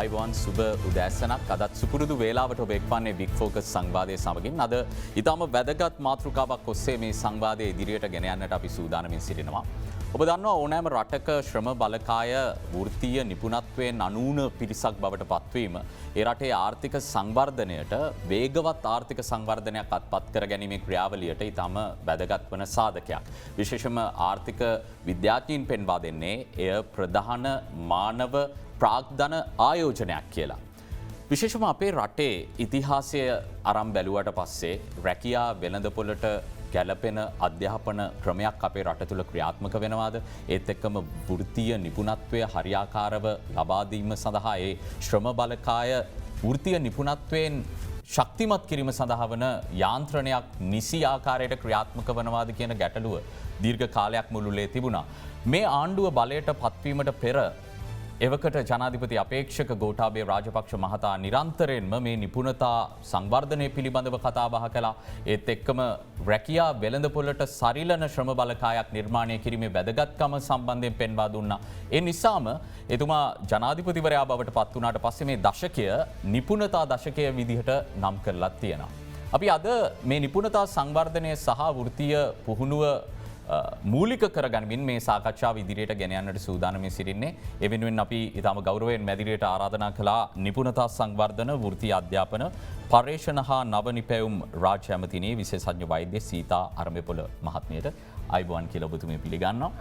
Ivan සුබ උදෑසනක් අදත් සුපුරුදු වේලාවට ඔබ එක්වන්නේ බිග් ෆෝකස් සංවාදය සමගින් අද ඉතාම වැදගත් මාතෘකාවක් ඔස්සේ මේ සංවාදය ඉදිරියට ගෙන යන්නට අපි සූදානමින් සිටිනවා. ඔබ දන්නවා ඕනෑම රටක ශ්‍රම බලකාය වෘත්තීය නිපුණත්වයෙන් අනූන පිරිසක් බවට පත්වීම ඒ රටේ ආර්ථික සංවර්ධනයට වේගවත් ආර්ථික සංවර්ධනයක් අත්පත් කර ගැනීමේ ක්‍රියාවලියට ඉතාම වැදගත් වන සාධකයක්. විශේෂම ආර්ථික විද්‍යාඥයින් පෙන්වා දෙන්නේ එය ප්‍රධාන මානව ප්‍රාග්ධන ආයෝජනයක් කියලා. විශේෂම අපේ රටේ ඉතිහාසය අරම් බැලුවට පස්සේ රැකියා වෙළඳපොළට ගැලපෙන අධ්‍යාපන ක්‍රමයක් අපේ රට තුළ ක්‍රියාත්මක වෙනවාද ඒත් එක්කම වෘත්තීය නිපුණත්වය හරියාකාරව ලබාදීම සඳහා ඒ ශ්‍රම බලකාය වෘත්තීය නිපුණත්වයෙන් ශක්තිමත් කිරීම සඳහා වන යාන්ත්‍රණයක් නිසි ආකාරයට ක්‍රියාත්මක වනවාද කියන ගැටලුව දීර්ඝ කාලයක් මුළුල්ලේ තිබුණා. මේ ආණ්ඩුව බලයට පත්වීමට පෙර එවකට ජනාධිපති අපේක්ෂක ගෝඨාභය රාජපක්ෂ මහතා නිරන්තරයෙන්ම මේ නිපුණතා සංවර්ධනය පිළිබඳව කතා බහ කළා. ඒත් එක්කම රැකියා වෙළඳපොළට සරිලන ශ්‍රම බලකායක් නිර්මාණය කිරීමේ වැදගත්කම සම්බන්ධයෙන් පෙන්වා දුන්නා. ඒ නිසාම එතුමා ජනාධිපතිවරයා බවට පත් වුණාට පස්සේ මේ දශකය නිපුණතා දශකය විදිහට නම් කරලා තියෙනවා. අපි අද මේ නිපුණතා සංවර්ධනය සහ වෘත්තීය පුහුණුව මූලික කරගනිමින් මේ සාකච්ඡාව ඉදිරියට ගෙන යන්නට සූදානමින් සිටින්නේ. ඒ වෙනුවෙන් අපි ඊටම ගෞරවයෙන් මැදිරියට ආරාධනා කළා නිපුණතා සංවර්ධන වෘත්තීය අධ්‍යාපන පර්යේෂණ හා නව නිපැයුම් රාජ්‍ය ඇමතිනිය විශේෂඥ වෛද්‍ය සීතා අරඹපොළ මහත්මියට අයිබෝන් කියලා ඔබතුමිය පිළිගන්නවා.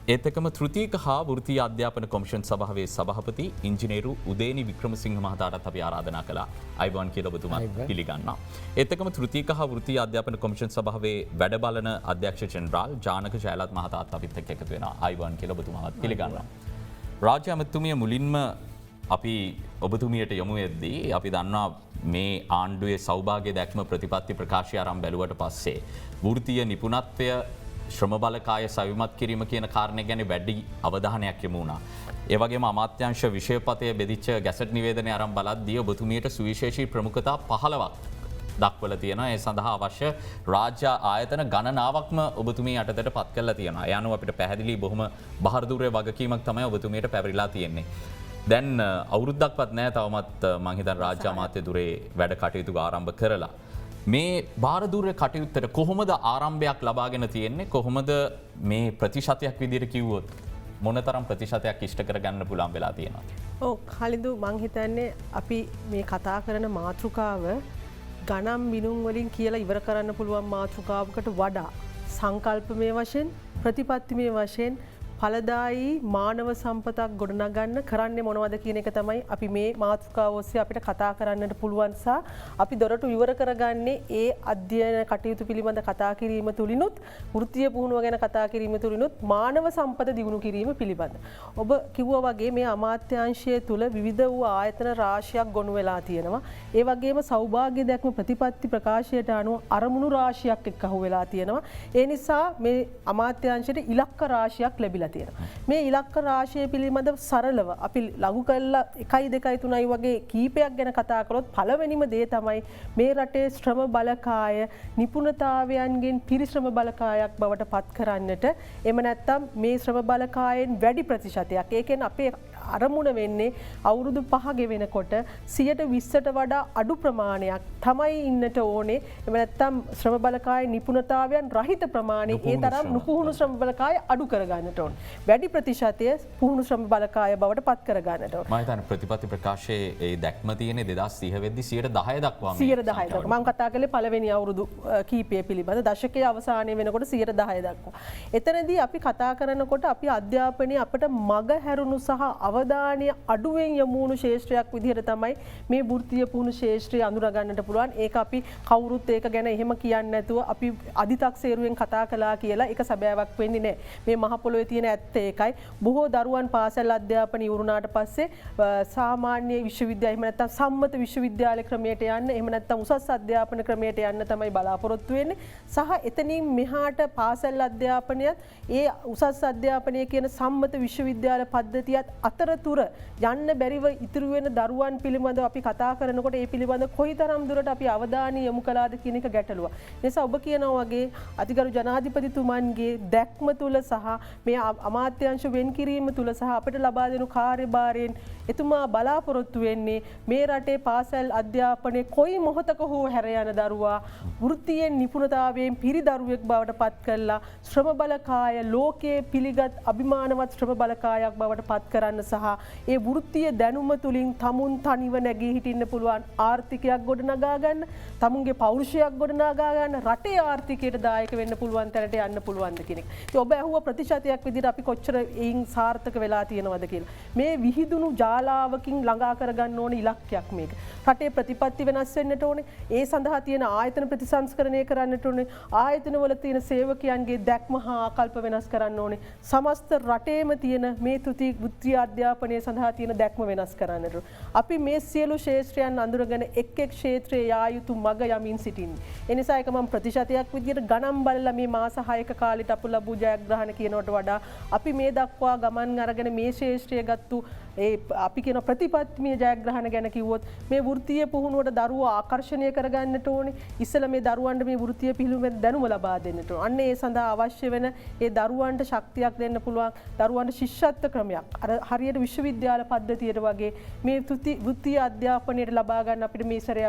ඒත් එක්කම තෘතීක හා වෘත්තීය අධ්‍යාපන කොමිෂන් සභාවේ සභාපති ඉංජිනේරු උදේනි වික්‍රමසිංහ මහතාටත් අපි ආරාධනා කළා. අයිබෝන් කියලා ඔබතුමා පිළිගන්නවා. ඒත් එක්කම තෘතීක හා වෘත්තීය අධ්‍යාපන කොමිෂන් සභාවේ වැඩ බලන අධ්‍යක්ෂ ජෙනරාල් ජානක ජයලත් මහතාත් අපිත් එක්ක එකතු වෙනවා. අයිබෝන් කියලා ඔබතුමාත් පිළිගන්නවා. රාජ්‍ය ඇමතුමිය මුලින්ම අපි ඔබතුමියට යොමු වෙද්දී අපි දන්නවා මේ ආණ්ඩුවේ සෞභාග්‍ය දැක්ම ප්‍රතිපත්ති ප්‍රකාශය ආරම්භ බැලුවට පස්සේ වෘත්තීය නිපුණත්වය ශ්‍රම බලකාය සවිමත් කිරීම කියන කාරණය ගැන වැඩි අවධානයක් යොමු වුණා. ඒ වගේම අමාත්‍යාංශ විෂයපතය බෙදිච්ච ගැසට් නිවේදනය ආරම්භ බලද්දී ඔබතුමියට සුවිශේෂී ප්‍රමුඛතා 15ක් දක්වලා තියෙනවා. ඒ සඳහා අවශ්‍ය රාජ්‍ය ආයතන ගණනාවක්ම ඔබතුමිය යටතට පත් කරලා තියෙනවා. ඒ අනුව අපිට පැහැදිලි බොහොම බහරදුරේ වගකීමක් තමයි ඔබතුමියට පැවරිලා තියෙන්නේ. දැන් අවුරුද්දක්වත් නැහැ තවමත් මං හිතන රාජ්‍ය අමාත්‍ය දුරේ වැඩ කටයුතු ආරම්භ කරලා. මේ බාරදූරය කටයුත්තට කොහොමද ආරම්භයක් ලබාගෙන තියෙන්නේ කොහොමද මේ ප්‍රතිශතයක් විදිහට කිව්වොත් මොනතරම් ප්‍රතිශතයක් ඉෂ්ට කරගන්න පුළුවන් වෙලා තියෙනවා? ඔව් කලින්දු මං හිතන්නේ අපි මේ කතා කරන මාතෘකාව ගණන් බිනුම් වලින් කියලා ඉවර කරන්න පුළුවන් මාතෘකාවකට වඩා සංකල්පමය වශයෙන් ප්‍රතිපත්තිමය වශයෙන් ඵලදායී මානව සම්පතක් ගොඩනගන්න කරන්නේ මොනවද කියන එක තමයි අපි මේ මාතෘකාව ඔස්සේ අපිට කතා කරන්නට පුළුවන් සහ අපි දොරටු ඉවර කරගන්නේ ඒ අධ්‍යයන කටයුතු පිළිබඳ කතා කිරීම තුලිනුත් වෘත්තීය පුහුණුව ගැන කතා කිරීම තුලිනුත් මානව සම්පත දියුණු කිරීම පිළිබඳ. ඔබ කිව්වා වගේ මේ අමාත්‍යාංශය තුල විවිධ වූ ආයතන රාශියක් ගොනු වෙලා තියෙනවා. ඒ වගේම සෞභාග්‍ය දැක්ම ප්‍රතිපත්ති ප්‍රකාශයට අනුව අරමුණු රාශියක් එක්ක අහු වෙලා තියෙනවා. ඒ නිසා මේ අමාත්‍යාංශයට ඉලක්ක රාශියක් ලැබිලා මේ ඉලක්ක රාශිය පිළිබඳව සරලව අපි ලඝු කළා 1 2 3යි වගේ කීපයක් ගැන කතා කළොත් පළවෙනිම දේ තමයි මේ රටේ ශ්‍රම බලකාය නිපුණතාවයන්ගෙන් පිරිශ්‍රම බලකායක් බවට පත් කරන්නට එම නැත්තම් මේ ශ්‍රම බලකායෙන් වැඩි ප්‍රතිශතයක් ඒ කියන්නේ අපේ අරමුණ වෙන්නේ අවුරුදු 5 ගෙවෙනකොට 120ට වඩා අඩු ප්‍රමාණයක් තමයි ඉන්නට ඕනේ. එහෙම නැත්නම් ශ්‍රම බලකාය නිපුණතාවයන් රහිත ප්‍රමාණය ඒ තරම් නුපුහුණු ශ්‍රම බලකාය අඩු කරගන්නට ඕනේ. වැඩි ප්‍රතිශතය පුහුණු ශ්‍රම බලකාය බවට පත් කරගන්නට ඕනේ. මම හිතන්නේ ප්‍රතිපත්ති ප්‍රකාශයේ ඒ දැක්ම තියෙන්නේ 2030 වෙද්දී 10% දක්වා. 10% දක්වා. මම කතා කළේ පළවෙනි අවුරුදු කීපය පිළිබඳ දශකයේ අවසානයේ වෙනකොට 10% දක්වා. එතනදී අපි කතා කරනකොට අපි අධ්‍යාපනයේ අපිට මග හැරුණු සහ අවධානය අඩුවෙන් යමුණු ශේෂ්ත්‍රයක් විදිහට තමයි මේ වෘත්තීය පුහුණු ශේෂ්ත්‍රය අඳුරගන්නට පුළුවන්. ඒක අපි කවුරුත් ඒක ගැන එහෙම කියන්නේ නැතුව අපි අදි탁සේරුවෙන් කතා කළා කියලා ඒක සැබෑවක් වෙන්නේ නැහැ. මේ මහ පොළොවේ තියෙන ඇත්ත ඒකයි. බොහෝ දරුවන් පාසල් අධ්‍යාපනය ඉවරුණාට පස්සේ සාමාන්‍ය විශ්වවිද්‍යාල එහෙම නැත්නම් සම්මත විශ්වවිද්‍යාල ක්‍රමයට යන්න එහෙම නැත්නම් උසස් අධ්‍යාපන ක්‍රමයට යන්න තමයි බලාපොරොත්තු වෙන්නේ. සහ එතනින් මෙහාට පාසල් අධ්‍යාපනයත් ඒ උසස් අධ්‍යාපනය කියන සම්මත විශ්වවිද්‍යාල පද්ධතියත් අතරතුර යන්න බැරිව ඉතුරු වෙන දරුවන් පිළිබඳව අපි කතා කරනකොට ඒ පිළිබඳ කොයිතරම් දුරට අපි අවධානය යොමු කළාද කියන එක ගැටලුව. නිසා ඔබ කියනවා වගේ අතිගරු ජනාධිපතිතුමන්ගේ දැක්ම තුළ සහ මේ අමාත්‍යංශ වෙන් කිරීම තුළ සහ අපට ලබා දෙනු කාර්යභාරයෙන් එතුමා බලාපොරොත්තු වෙන්නේ මේ රටේ පාසැල් අධ්‍යාපනය කොයි මොහොතක හෝ හැර යන දරුවා වෘත්තියෙන් නිපුණතාවයෙන් පිරි දරුවෙක් බවට පත් කරලා ශ්‍රම බලකාය ලෝකයේ පිළිගත් අභිමානවත් ශ්‍රම බලකායක් බවට පත් කරන්න සහ ඒ වෘත්තිය දැනුම තුළින් තමුන් තනිව නැගී හිටින්න පුළුවන් ආර්ථිකයක් ගොඩනගා ගන්න, තමුන්ගේ පෞරුෂයක් ගොඩනගා ගන්න, රටේ ආර්ථිකයට දායක වෙන්න පුළුවන් තැනට යන්න පුළුවන්ද කියන එක. ඉතින් ඔබ ඇහුව ප්‍රතිශතයක් විදිහට අපි කොච්චර එයින් සාර්ථක වෙලා තියෙනවද කියලා. මේ විහිදුණු ජාලාවකින් ළඟා කරගන්න ඕන ඉලක්කයක් මේක. රටේ ප්‍රතිපත්ති වෙනස් වෙන්නට ඕනේ. ඒ සඳහා තියෙන ආයතන ප්‍රතිසංස්කරණය කරන්නට ඕනේ. ආයතනවල තියෙන සේවකයන්ගේ දැක්ම හා ආකල්ප වෙනස් කරන්න ඕනේ. සමස්ත රටේම තියෙන මේ වෘත්තීය අධ්‍යාපනය සඳහා තියෙන දැක්ම වෙනස් කරන්නට ඕනේ. අපි මේ සියලු ක්ෂේත්‍රයන් අඳුරගෙන එක් එක් ක්ෂේත්‍රයේ යා යුතු මග යමින් සිටින්නේ. ඒ නිසා ඒක මම ප්‍රතිශතයක් විදිහට ගණන් බලලා මේ මාස 6ක කාලෙට අපු ලැබූ ජයග්‍රහණ කියනවට වඩා අපි මේ දක්වා ගමන් අරගෙන මේ ක්ෂේත්‍රයේ ගත්තු ඒ අපි කියන ප්‍රතිපත්තිමය ජයග්‍රහණ ගැන කිව්වොත් මේ වෘත්තීය පුහුණුවට දරුවෝ ආකර්ෂණය කරගන්නට ඕනේ. ඉස්සෙල්ලා මේ දරුවන්ට මේ වෘත්තීය පිළිවෙල දැනුම ලබා දෙන්නට ඕනේ. අන්න ඒ සඳහා අවශ්‍ය වෙන ඒ දරුවන්ට ශක්තියක් දෙන්න පුළුවන් දරුවන්ට ශිෂ්‍යත්ව ක්‍රමයක්. අර හරියට විශ්වවිද්‍යාල පද්ධතියට වගේ මේ වෘත්තීය අධ්‍යාපනයට ලබා ගන්න අපිට මේ සැරේ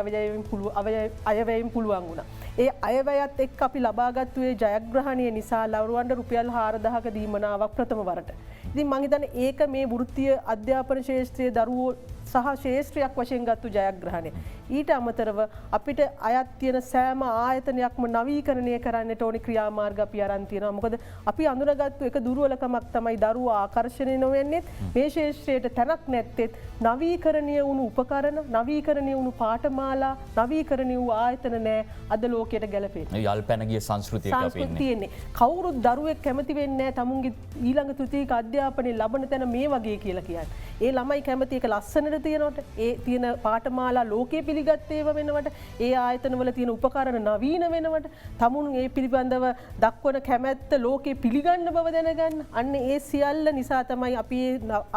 අයවැයෙන් පුළුවන් වුණා. ඒ අයවැයත් එක්ක අපි ලබාගත්තු ඒ ජයග්‍රහණය නිසා දරුවන්ට රුපියල් 4000ක දීමනාවක් ප්‍රථම වරට. ඉතින් මම හිතන්නේ ඒක මේ වෘත්තීය අධ්‍යාපන ක්ෂේත්‍රයේ දරුවෝ සහ ක්ෂේත්‍රයක් වශයෙන් ගත්තු ජයග්‍රහණය. ඊට අමතරව අපිට අයත් තියෙන සෑම ආයතනයක්ම නවීකරණය කරන්නට ඕනි ක්‍රියාමාර්ග අපි අරන් තියෙනවා. මොකද අපි අඳුනගත්තු එක දුර්වලකමක් තමයි දරුවෝ ආකර්ෂණය නොවෙන්නේ මේ ක්ෂේත්‍රයට තැනක් නැත්තේත් නවීකරණය වුණු උපකරණ, නවීකරණය වුණු පාඨමාලා, නවීකරණය වූ ආයතන නැහැ අද ලෝකයට ගැලපෙන්නේ. යල් පැන ගිය සංස්කෘතියක අපි ඉන්නේ. කවුරුත් දරුවෙක් කැමති වෙන්නේ නැහැ තමුන්ගේ ඊළඟ තෘතීයික අධ්‍යාපනයේ ලබන තැන මේ වගේ කියලා කියන්නේ. ඒ ළමයි කැමති එක ලස්සනට තියෙනවට ඒ තියෙන පාඨමාලා ලෝකයේ පිළිගත් ඒවා වෙනවට ඒ ආයතනවල තියෙන උපකරණ නවීන වෙනවට තමුන් ඒ පිළිබඳව දක්වන කැමැත්ත ලෝකයේ පිළිගන්න බව දැනගන්න. අන්න ඒ සියල්ල නිසා තමයි අපි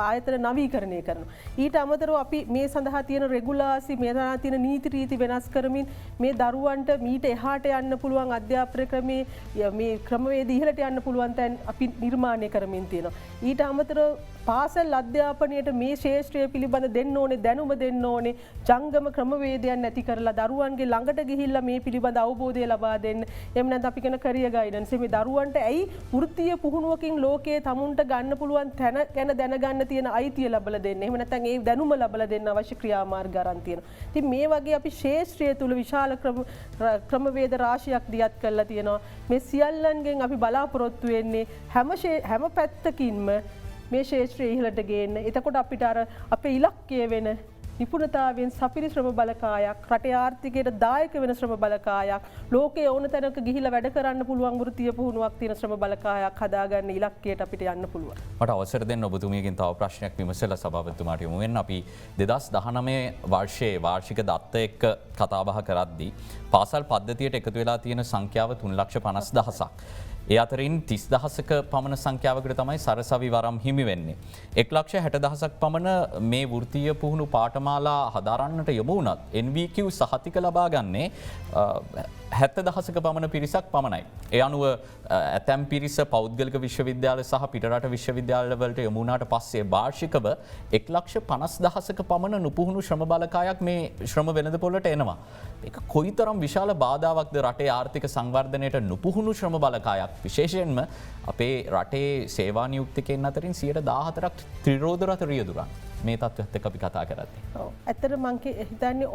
ආයතන නවීකරණය කරනවා. ඊට අමතරව අපි මේ සඳහා තියෙන රෙගුලාසි මේ සඳහා තියෙන නීති රීති වෙනස් කරමින් මේ දරුවන්ට මීට එහාට යන්න පුළුවන් අධ්‍යාපන ක්‍රමයේ මේ ක්‍රමවේද ඉහළට යන්න පුළුවන් තැන් අපි නිර්මාණය කරමින් තියෙනවා. ඊට අමතරව පාසල් අධ්‍යාපනයට මේ ශේෂ්ත්‍රය පිළිබඳ දෙන්න ඕනේ දැනුම දෙන්න ඕනේ ජංගම ක්‍රමවේදයන් නැති කරලා දරුවන්ගේ ළඟට ගිහිල්ලා මේ පිළිබඳ අවබෝධය ලබා දෙන්න. එහෙම නැත්නම් අපි කියන කැරියර් ගයිඩන්ස් මේ දරුවන්ට ඇයි වෘත්තීය පුහුණුවකින් ලෝකයේ tamunට ගන්න පුළුවන් තැන ගැන දැනගන්න තියෙන අයිතිය ලැබලා දෙන්න. එහෙම නැත්නම් ඒ දැනුම ලැබලා දෙන්න අවශ්‍ය ක්‍රියාමාර්ග අරන් තියෙනවා. ඉතින් මේ වගේ අපි ශේෂ්ත්‍රය තුල විශාල ක්‍රමවේද රාශියක් දියත් කරලා තියෙනවා. මේ සියල්ලන්ගෙන් අපි බලාපොරොත්තු වෙන්නේ හැම පැත්තකින්ම මේ ශේත්‍රය ඉහළට ගේන්න. එතකොට අපිට අර අපේ ඉලක්කය වෙන නිපුණතාවයෙන් සපිරි ශ්‍රම බලකායක්, රටේ ආර්ථිකයට දායක වෙන ශ්‍රම බලකායක්, ලෝකයේ ඕන තැනක ගිහිලා වැඩ කරන්න පුළුවන් වෘත්තීය පුහුණුවක් තියෙන ශ්‍රම බලකායක් හදාගන්න ඉලක්කයට අපිට යන්න පුළුවන්. මට අවසර දෙන්න ඔබතුමියගෙන් තව ප්‍රශ්නයක් විමසලා සභාපතිතුමාට යොමු වෙන්න. අපි 2019 වර්ෂයේ වාර්ෂික දත්ත එක්ක කතා බහ කරද්දී පාසල් පද්ධතියට එකතු වෙලා තියෙන සංඛ්‍යාව 3,50,000ක්. ඒ අතරින් 30,000ක පමණ සංඛ්‍යාවකට තමයි සරසවි වරම් හිමි වෙන්නේ. 1,60,000ක් පමණ මේ වෘත්තීය පුහුණු පාඨමාලා හදාරන්නට යොමු වුණත් NVQ සහතික ලබා ගන්නේ 70,000ක පමණ පිරිසක් පමණයි. ඒ අනුව ඇතැම් පිරිස පෞද්ගලික විශ්වවිද්‍යාල සහ පිටරට විශ්වවිද්‍යාලවලට යොමු වුණාට පස්සේ වාර්ෂිකව 1,50,000ක පමණ නුපුහුණු ශ්‍රම බලකායක් මේ ශ්‍රම වෙළඳපොළට එනවා. ඒක කොයිතරම් විශාල බාධාවක්ද රටේ ආර්ථික සංවර්ධනයට නුපුහුණු ශ්‍රම බලකායක්. විශේෂයෙන්ම අපේ රටේ සේවා නියුක්තිකයන් අතරින් 14%ක් ත්‍රිරෝද රියදුරන් මේ තත්ත්වයත් එක්ක අපි කතා කරද්දී. ඔව්. ඇත්තට මම හිතන්නේ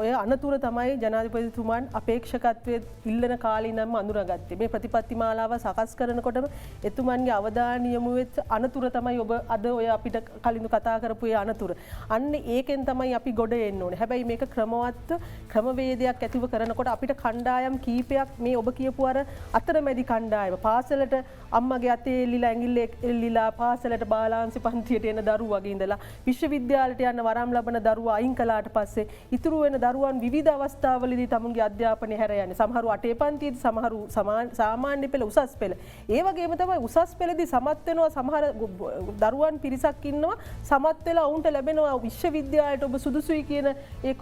ඔය අනතුර තමයි ජනාධිපතිතුමන් අපේක්ෂකත්වයේ ඉල්ලන කාලේ ඉඳන්ම අඳුරගත්තේ. මේ ප්‍රතිපත්ති මාලාව සකස් කරනකොටම එතුමන්ගේ අවධානය යොමු වෙච්ච අනතුර තමයි ඔබ අද ඔය අපිට කලින් කතා කරපු ඒ අනතුර. අන්න ඒකෙන් තමයි අපි ගොඩ එන්න ඕනේ. හැබැයි මේක ක්‍රමවේදයක් ඇතිව කරනකොට අපිට කණ්ඩායම් කීපයක් මේ ඔබ කියපු අර අතරමැදි කණ්ඩායම පාසලට අම්මගේ අතේ එල්ලිලා ඇඟිල්ල එල්ලිලා පාසලට බාලාංශ පන්තියට එන දරුවෝ වගේ ඉඳලා විශ්වවිද්‍යාලයට යන වරම් ලබන දරුවා අයින් කළාට පස්සේ ඉතුරු වෙන දරුවන් විවිධ අවස්ථාවලදී තමුන්ගේ අධ්‍යාපනය හැර යන්නේ. සමහරු අටේ පන්තියේදී සමහරු සාමාන්‍ය පෙළ උසස් පෙළ. ඒ වගේම තමයි උසස් පෙළදී සමත් වෙනවා සමහර දරුවන් පිරිසක් ඉන්නවා සමත් වෙලා ඔවුන්ට ලැබෙනවා විශ්වවිද්‍යාලයට ඔබ සුදුසුයි කියන ඒ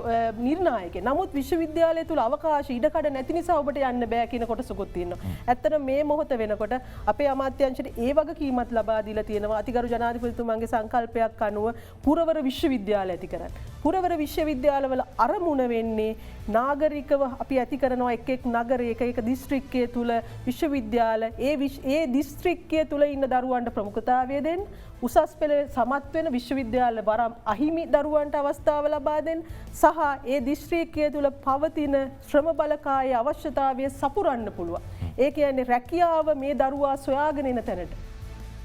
නිර්ණායකය. නමුත් විශ්වවිද්‍යාලය තුල අවකාශ ඉඩකඩ නැති නිසා ඔබට යන්න බෑ කියන කොටසකුත් තියෙනවා. ඇත්තට මේ මොහොත වෙනකොට අපේ අමාත්‍යාංශයට ඒ වගකීමත් ලබා දීලා තියෙනවා. අතිගරු ජනාධිපතිතුමන්ගේ සංකල්පයක් අනුව පුරවර විශ්වවිද්‍යාල ඇති කරන්න. පුරවර විශ්වවිද්‍යාලවල අරමුණ වෙන්නේ නාගරිකව අපි ඇති කරනවා එක් නගරයක එක දිස්ත්‍රික්කය තුල විශ්වවිද්‍යාල ඒ දිස්ත්‍රික්කය තුල ඉන්න දරුවන්ට ප්‍රමුඛතාවය දෙන්න උසස් පෙළ සමත් වෙන විශ්වවිද්‍යාල වරම් අහිමි දරුවන්ට අවස්ථාව ලබා දෙන්න සහ ඒ දිස්ත්‍රික්කය තුල පවතින ශ්‍රම බලකායේ අවශ්‍යතාවය සපුරන්න පුළුවන්. ඒ කියන්නේ රැකියාව මේ දරුවා සොයාගෙන එන තැනට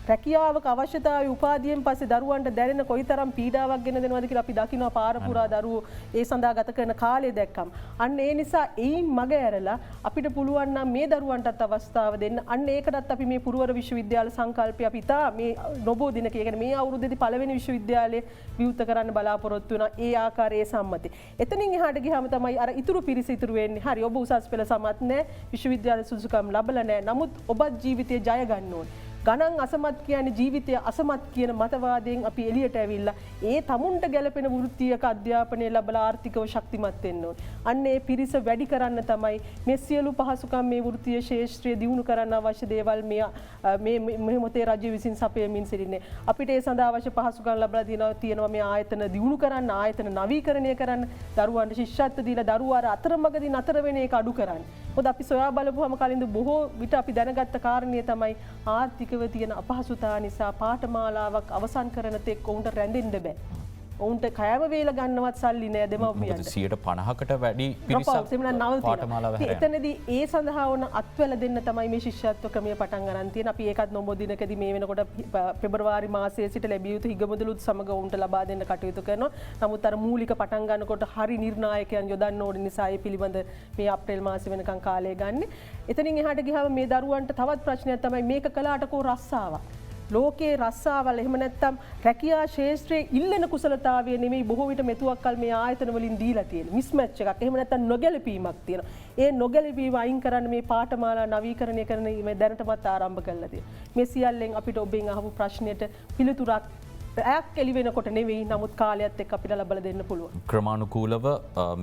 රැකියාවක අවශ්‍යතාවය උපාධියෙන් පස්සේ දරුවන්ට දැනෙන කොයිතරම් පීඩාවක් ගෙන දෙනවද කියලා අපි දකිනවා පාර පුරා දරුවෝ ඒ සඳහා ගත කරන කාලය දැක්කම. අන්න ඒ නිසා එයින් මග ඇරලා අපිට පුළුවන් නම් මේ දරුවන්ටත් අවස්ථාව දෙන්න. අන්න ඒකටත් අපි මේ පුරවර විශ්වවිද්‍යාල සංකල්පය අපි තා මේ නොබෝ දිනක කියන්නේ මේ අවුරුද්දේදී පළවෙනි විශ්වවිද්‍යාලය විවෘත කරන්න බලාපොරොත්තු වෙනවා. ඒ ආකාරයේ සම්මතය. එතනින් එහාට ගියාම තමයි අර ඉතුරු පිරිස ඉතුරු වෙන්නේ. හරි ඔබ උසස් පෙළ සමත් නැහැ විශ්වවිද්‍යාල සුදුසුකම් ලැබලා නැහැ. නමුත් ඔබත් ජීවිතේ ජය ගන්න ඕනේ. ගණන් අසමත් කියන්නේ ජීවිතය අසමත් කියන මතවාදයෙන් අපි එළියට ඇවිල්ලා ඒ තමුන්ට ගැලපෙන වෘත්තීයක අධ්‍යාපනය ලැබලා ආර්ථිකව ශක්තිමත් වෙන්න ඕනේ. අන්න ඒ පිරිස වැඩි කරන්න තමයි මේ සියලු පහසුකම් මේ වෘත්තීය ශාස්ත්‍රය දියුණු කරන්න අවශ්‍ය දේවල් මේ මොතේ රජය විසින් සපයමින් සිටින්නේ. අපිට ඒ සඳහා අවශ්‍ය පහසුකම් ලැබලා තියෙනවා මේ ආයතන දියුණු කරන්න, ආයතන නවීකරණය කරන්න, දරුවන්ට ශිෂ්‍යත්ව දීලා දරුවා අතරමඟදී නතර වෙන එක අඩු කරන්න. මොකද අපි සොයා බලපුවම කලින්ද බොහෝ විට අපි දැනගත්ත කාරණේ තමයි ආර්ථික තියෙන අපහසුතා නිසා පාඨමාලාවක් අවසන් කරන තෙක් ඔවුන්ට රැඳෙන්න බෑ. ඔවුන්ට කෑම වේල ගන්නවත් සල්ලි නෑ දෙමව්පියන්ට. 150කට වැඩි පිරිසක් පාඨමාලාව හැරෙනවා. එතනදී ඒ සඳහා වන අත්වැල දෙන්න තමයි මේ ශිෂ්‍යත්ව ක්‍රමය පටන් ගන්න තියෙන්නේ. අපි ඒකත් නොබෝ දිනකදී මේ වෙනකොට පෙබරවාරි මාසයේ සිට ලැබිය යුතු හිගමුදලුත් සමග ඔවුන්ට ලබා දෙන්න කටයුතු කරනවා. නමුත් අර මූලික පටන් ගන්නකොට හරි නිර්ණායකයන් යොදන්න ඕන නිසා ඒ පිළිබඳ මේ අප්‍රේල් මාසෙ වෙනකන් කාලය ගන්න. එතනින් එහාට ගියාම මේ දරුවන්ට තවත් ප්‍රශ්නයක් තමයි මේක කළාට කෝ රස්සාවක්. ලෝකයේ රස්සාවල් එහෙම නැත්නම් රැකියා ශාස්ත්‍රයේ ඉල්ලන කුසලතාවය නෙමෙයි බොහෝ විට මෙතුවක් කල් මේ ආයතන වලින් දීලා තියෙන මිස්මැච් එකක්. එහෙම නැත්නම් නොගැලපීමක් තියෙනවා. ඒ නොගැලපීම අයින් කරන්න මේ පාඨමාලා නවීකරණය කරන මේ දැනටමත් ආරම්භ කරලා තියෙනවා. මේ සියල්ලෙන් අපිට ඔබෙන් අහපු ප්‍රශ්නෙට පිළිතුරක් ඇක් එළි වෙනකොට නෙවෙයි නමුත් කාලයත් එක්ක අපිට ලබා දෙන්න පුළුවන්. ක්‍රමානුකූලව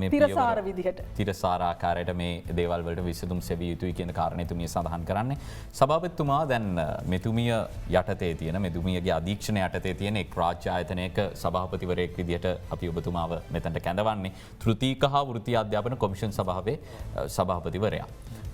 මේ තිරසාර විදිහට තිරසාර ආකාරයට මේ දේවල් වලට විසඳුම් සෙවිය යුතුයි කියන කාරණේ තුමිය සඳහන් කරන්නේ. සභාපතිතුමා දැන් මෙතුමිය යටතේ තියෙන මෙතුමියගේ අධීක්ෂණය යටතේ තියෙන එක් රාජ්‍ය ආයතනයක සභාපතිවරයෙක් විදිහට අපි ඔබතුමාව මෙතනට කැඳවන්නේ තෘතීක හා වෘත්තීය අධ්‍යාපන කොමිෂන් සභාවේ සභාපතිවරයා.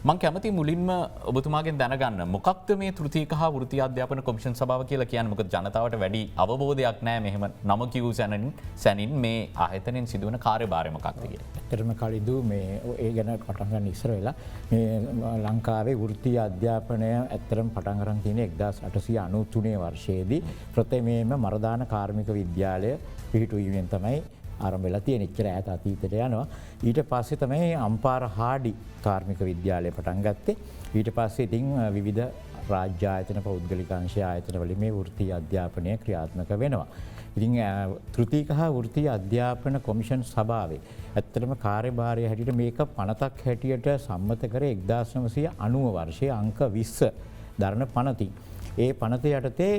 මං කැමති මුලින්ම ඔබතුමාගෙන් දැනගන්න මොකක්ද මේ තෘතීක හා වෘත්තීය අධ්‍යාපන කොමිෂන් සභාව කියලා කියන්නේ? මොකද ජනතාවට වැඩි අවබෝධයක් නැහැ මෙහෙම නම කියූ සැනින් මේ ආයතනයෙන් සිදුවන කාර්යභාරය මොකක්ද කියලා. ඇත්තටම කලිදු මේ ඒ ගැන පටන් ගන්න ඉස්සර වෙලා මේ ලංකාවේ වෘත්තීය අධ්‍යාපනය ඇත්තටම පටන් ගන්න තියෙන්නේ 1893 වර්ෂයේදී ප්‍රථමයෙන්ම මරදාන කාර්මික විද්‍යාලය පිහිටුවීමෙන් තමයි ආරම්භ වෙලා තියෙන. ඉච්චර ඈත අතීතයට යනවා. ඊට පස්සේ තමයි අම්පාර හාඩි කාර්මික විද්‍යාලය පටන් ගත්තේ. ඊට පස්සේ ඉතින් විවිධ රාජ්‍ය ආයතන පෞද්ගලික අංශ ආයතන වලින් මේ වෘත්තීය අධ්‍යාපනය ක්‍රියාත්මක වෙනවා. ඉතින් තෘතීක හා වෘත්තීය අධ්‍යාපන කොමිෂන් සභාවේ ඇත්තටම කාර්යභාරය හැටියට මේක පනතක් හැටියට සම්මත කරේ 1990 වර්ෂයේ අංක 20 දරන පනතින්. ඒ පනත යටතේ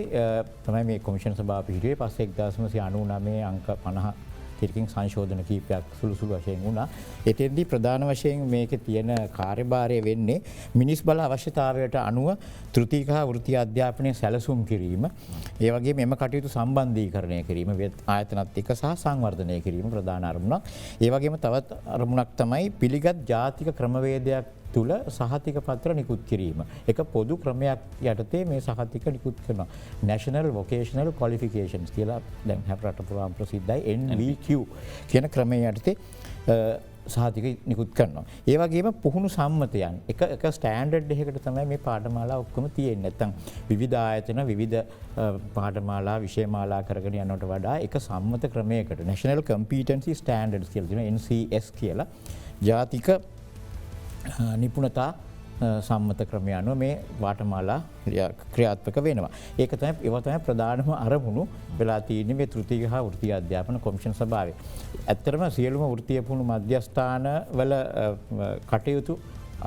තමයි මේ කොමිෂන් සභාව පිහිටුවේ. පස්සේ 1999 අංක 50 කිරකින් සංශෝධන කීපයක් සුළු වශයෙන් වුණා. එතෙන්දී ප්‍රධාන වශයෙන් මේකේ තියෙන කාර්යභාරය වෙන්නේ මිනිස් බල අවශ්‍යතාවයට අනුව තෘතීක හා වෘත්තීය අධ්‍යාපනය සැලසුම් කිරීම, ඒ වගේම මෙම කටයුතු සම්බන්ධීකරණය කිරීම, ආයතනත් එක්ක සහ සංවර්ධනය කිරීම ප්‍රධාන අරමුණක්. ඒ වගේම තවත් අරමුණක් තමයි පිළිගත් ජාතික ක්‍රමවේදයක් තුළ සහතික පත්‍ර නිකුත් කිරීම. එක පොදු ක්‍රමයක් යටතේ මේ සහතික නිකුත් කරනවා. National Vocational Qualifications කියලා දැන් රට පුරාම ප්‍රසිද්ධයි NVQ කියන ක්‍රමය යටතේ සහතික නිකුත් කරනවා. ඒ වගේම පුහුණු සම්මතයන් එක ස්ටෑන්ඩඩ් එකකට තමයි මේ පාඨමාලා ඔක්කොම තියෙන්නේ. නැත්තම් විවිධ ආයතන විවිධ පාඨමාලා විෂයමාලා කරගෙන යනවට වඩා එක සම්මත ක්‍රමයකට National Competency Standards කියලා තියෙනවා NCS කියලා ජාතික නිපුණතා සම්මත ක්‍රමය අනුව මේ වාටමාලා ක්‍රියාත්මක වෙනවා. ඒක තමයි ඒවතම ප්‍රධානම අරමුණු වෙලා තියෙන්නේ මේ තෘතීය හා වෘත්තීය අධ්‍යාපන කොමිෂන් සභාවේ. ඇත්තටම සියලුම වෘත්තීය පුහුණු මධ්‍යස්ථාන වල කටයුතු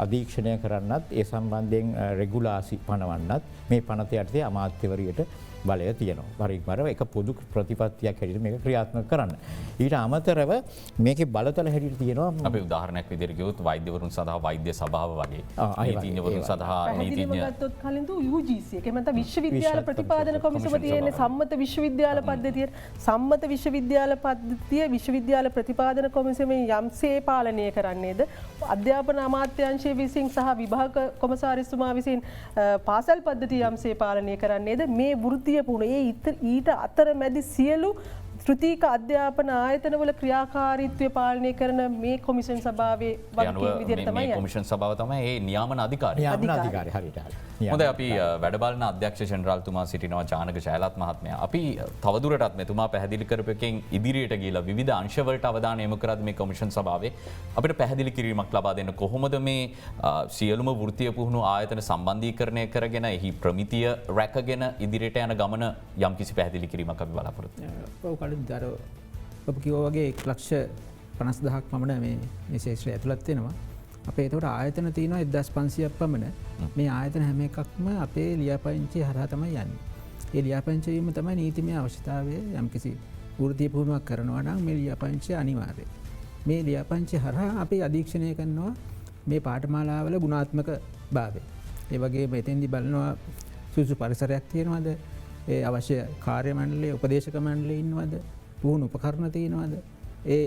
අධීක්ෂණය කරන්නත් ඒ සම්බන්ධයෙන් රෙගුලාසි පනවන්නත් මේ පනත යටතේ අමාත්‍යවරියට බලය තියෙනවා. පරික්වර එක පොදු ප්‍රතිපත්තියක් හැටියට මේක ක්‍රියාත්මක කරන්න. ඊට අමතරව මේකේ බලතල හැටියට තියෙනවා අපි උදාහරණයක් විදිහට කිව්වොත් වෛද්‍යවරුන් සඳහා වෛද්‍ය සභාව වගේ නීතිඥවරුන් සඳහා නීතිඥ ගත්තොත් කලින් UGC එක මත විශ්වවිද්‍යාල ප්‍රතිපාදන කොමිසම තියෙන සම්මත විශ්වවිද්‍යාල පද්ධතිය සම්මත විශ්වවිද්‍යාල පද්ධතිය විශ්වවිද්‍යාල ප්‍රතිපාදන කොමිසමෙන් යම්සේ පාලනය කරන්නේද අධ්‍යාපන අමාත්‍යාංශය විසින් සහ විභාග කොමසාරිස්තුමා විසින් පාසල් පද්ධතිය යම්සේ පාලනය කරන්නේද මේ වෘත්තීය පුහුණු ඊට අතර මැදි සියලු ත්‍ෘතීක අධ්‍යාපන ආයතනවල ක්‍රියාකාරීත්වය පාලනය කරන මේ කොමිෂන් සභාවේ වගේ විදිහට තමයි යන්නේ. කොමිෂන් සභාව තමයි ඒ නියාමන අධිකාරිය. නියාමන අධිකාරිය හරියට. හොඳයි අපි වැඩබලන අධ්‍යක්ෂ ජෙනරාල්තුමා සිටිනවා ජානක ජයලත් මහත්මයා. අපි තවදුරටත් මෙතුමා පැහැදිලි කරපු එකෙන් ඉදිරියට ගිහිලා විවිධ අංශවලට අවධානය යොමු කරද්දී මේ කොමිෂන් සභාවේ අපිට පැහැදිලි කිරීමක් ලබා දෙන්න කොහොමද මේ සියලුම වෘත්තීය පුහුණු ආයතන සම්බන්ධීකරණය කරගෙන එහි ප්‍රමිතිය රැකගෙන ඉදිරියට යන ගමන යම්කිසි පැහැදිලි කිරීමක් අපි බලාපොරොත්තු වෙනවා. දර ඔබ කිවෝ වගේ 1,50,000ක් පමණ මේ ශේෂත්‍රය ඇතුළත් වෙනවා. අපේ එතකොට ආයතන තියෙනවා 1500ක් පමණ. මේ ආයතන හැම එකක්ම අපේ ලියාපදිංචිය හරහා තමයි යන්නේ. ඒ ලියාපදිංචි වීම තමයි නීතිමය අවශ්‍යතාවය යම්කිසි වෘත්තීය පුහුණුවක් කරනවා නම් මේ ලියාපදිංචිය අනිවාර්යයි. මේ ලියාපදිංචි හරහා අපි අධීක්ෂණය කරනවා මේ පාඨමාලාවල ගුණාත්මක භාවය. ඒ වගේම එතෙන්දි බලනවා සුසු පරිසරයක් තියෙනවද? ඒ අවශ්‍ය කාර්ය මණ්ඩලයේ උපදේශක මණ්ඩලයේ ඉන්නවද? පුහුණු උපකරණ තියෙනවද? ඒ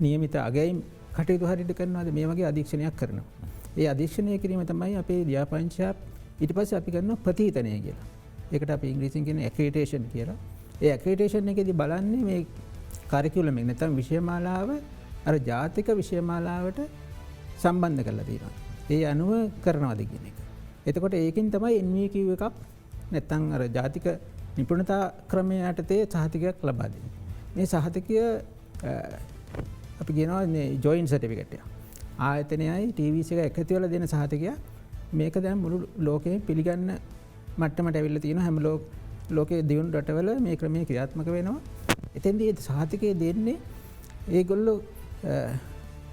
නියමිත අගයීම් කටයුතු හරියට කරනවද? මේ වගේ අධීක්ෂණයක් කරනවා. ඒ අධීක්ෂණය කිරීම තමයි අපේ ලියාපදිංචිය ඊට පස්සේ අපි කරනවා ප්‍රතිහිතනය කියලා. ඒකට අපි ඉංග්‍රීසියෙන් කියන්නේ ඇක්‍රිඩිටේෂන් කියලා. ඒ ඇක්‍රිඩිටේෂන් එකේදී බලන්නේ මේ කරිකියුලම් එක නැත්නම් විෂයමාලාව අර ජාතික විෂයමාලාවට සම්බන්ධ කරලා තියෙනවා. ඒ අනුව කරනවාද කියන එක. එතකොට ඒකෙන් තමයි NVQ එකක් නැත්තං අර ජාතික නිපුණතා ක්‍රමය යටතේ සහතිකයක් ලබා දෙන්නේ. මේ සහතිකය අපි කියනවා ජොයින් සර්ටිෆිකේට් එක. ආයතනයයි TVC එක එකතු වෙලා දෙන සහතිකය. මේක දැන් මුළු ලෝකෙම පිළිගන්න මට්ටමට ඇවිල්ලා තියෙනවා. හැම ලෝකයේ දියුණු රටවල මේ ක්‍රමය ක්‍රියාත්මක වෙනවා. එතෙන්දී සහතිකය දෙන්නේ ඒගොල්ලෝ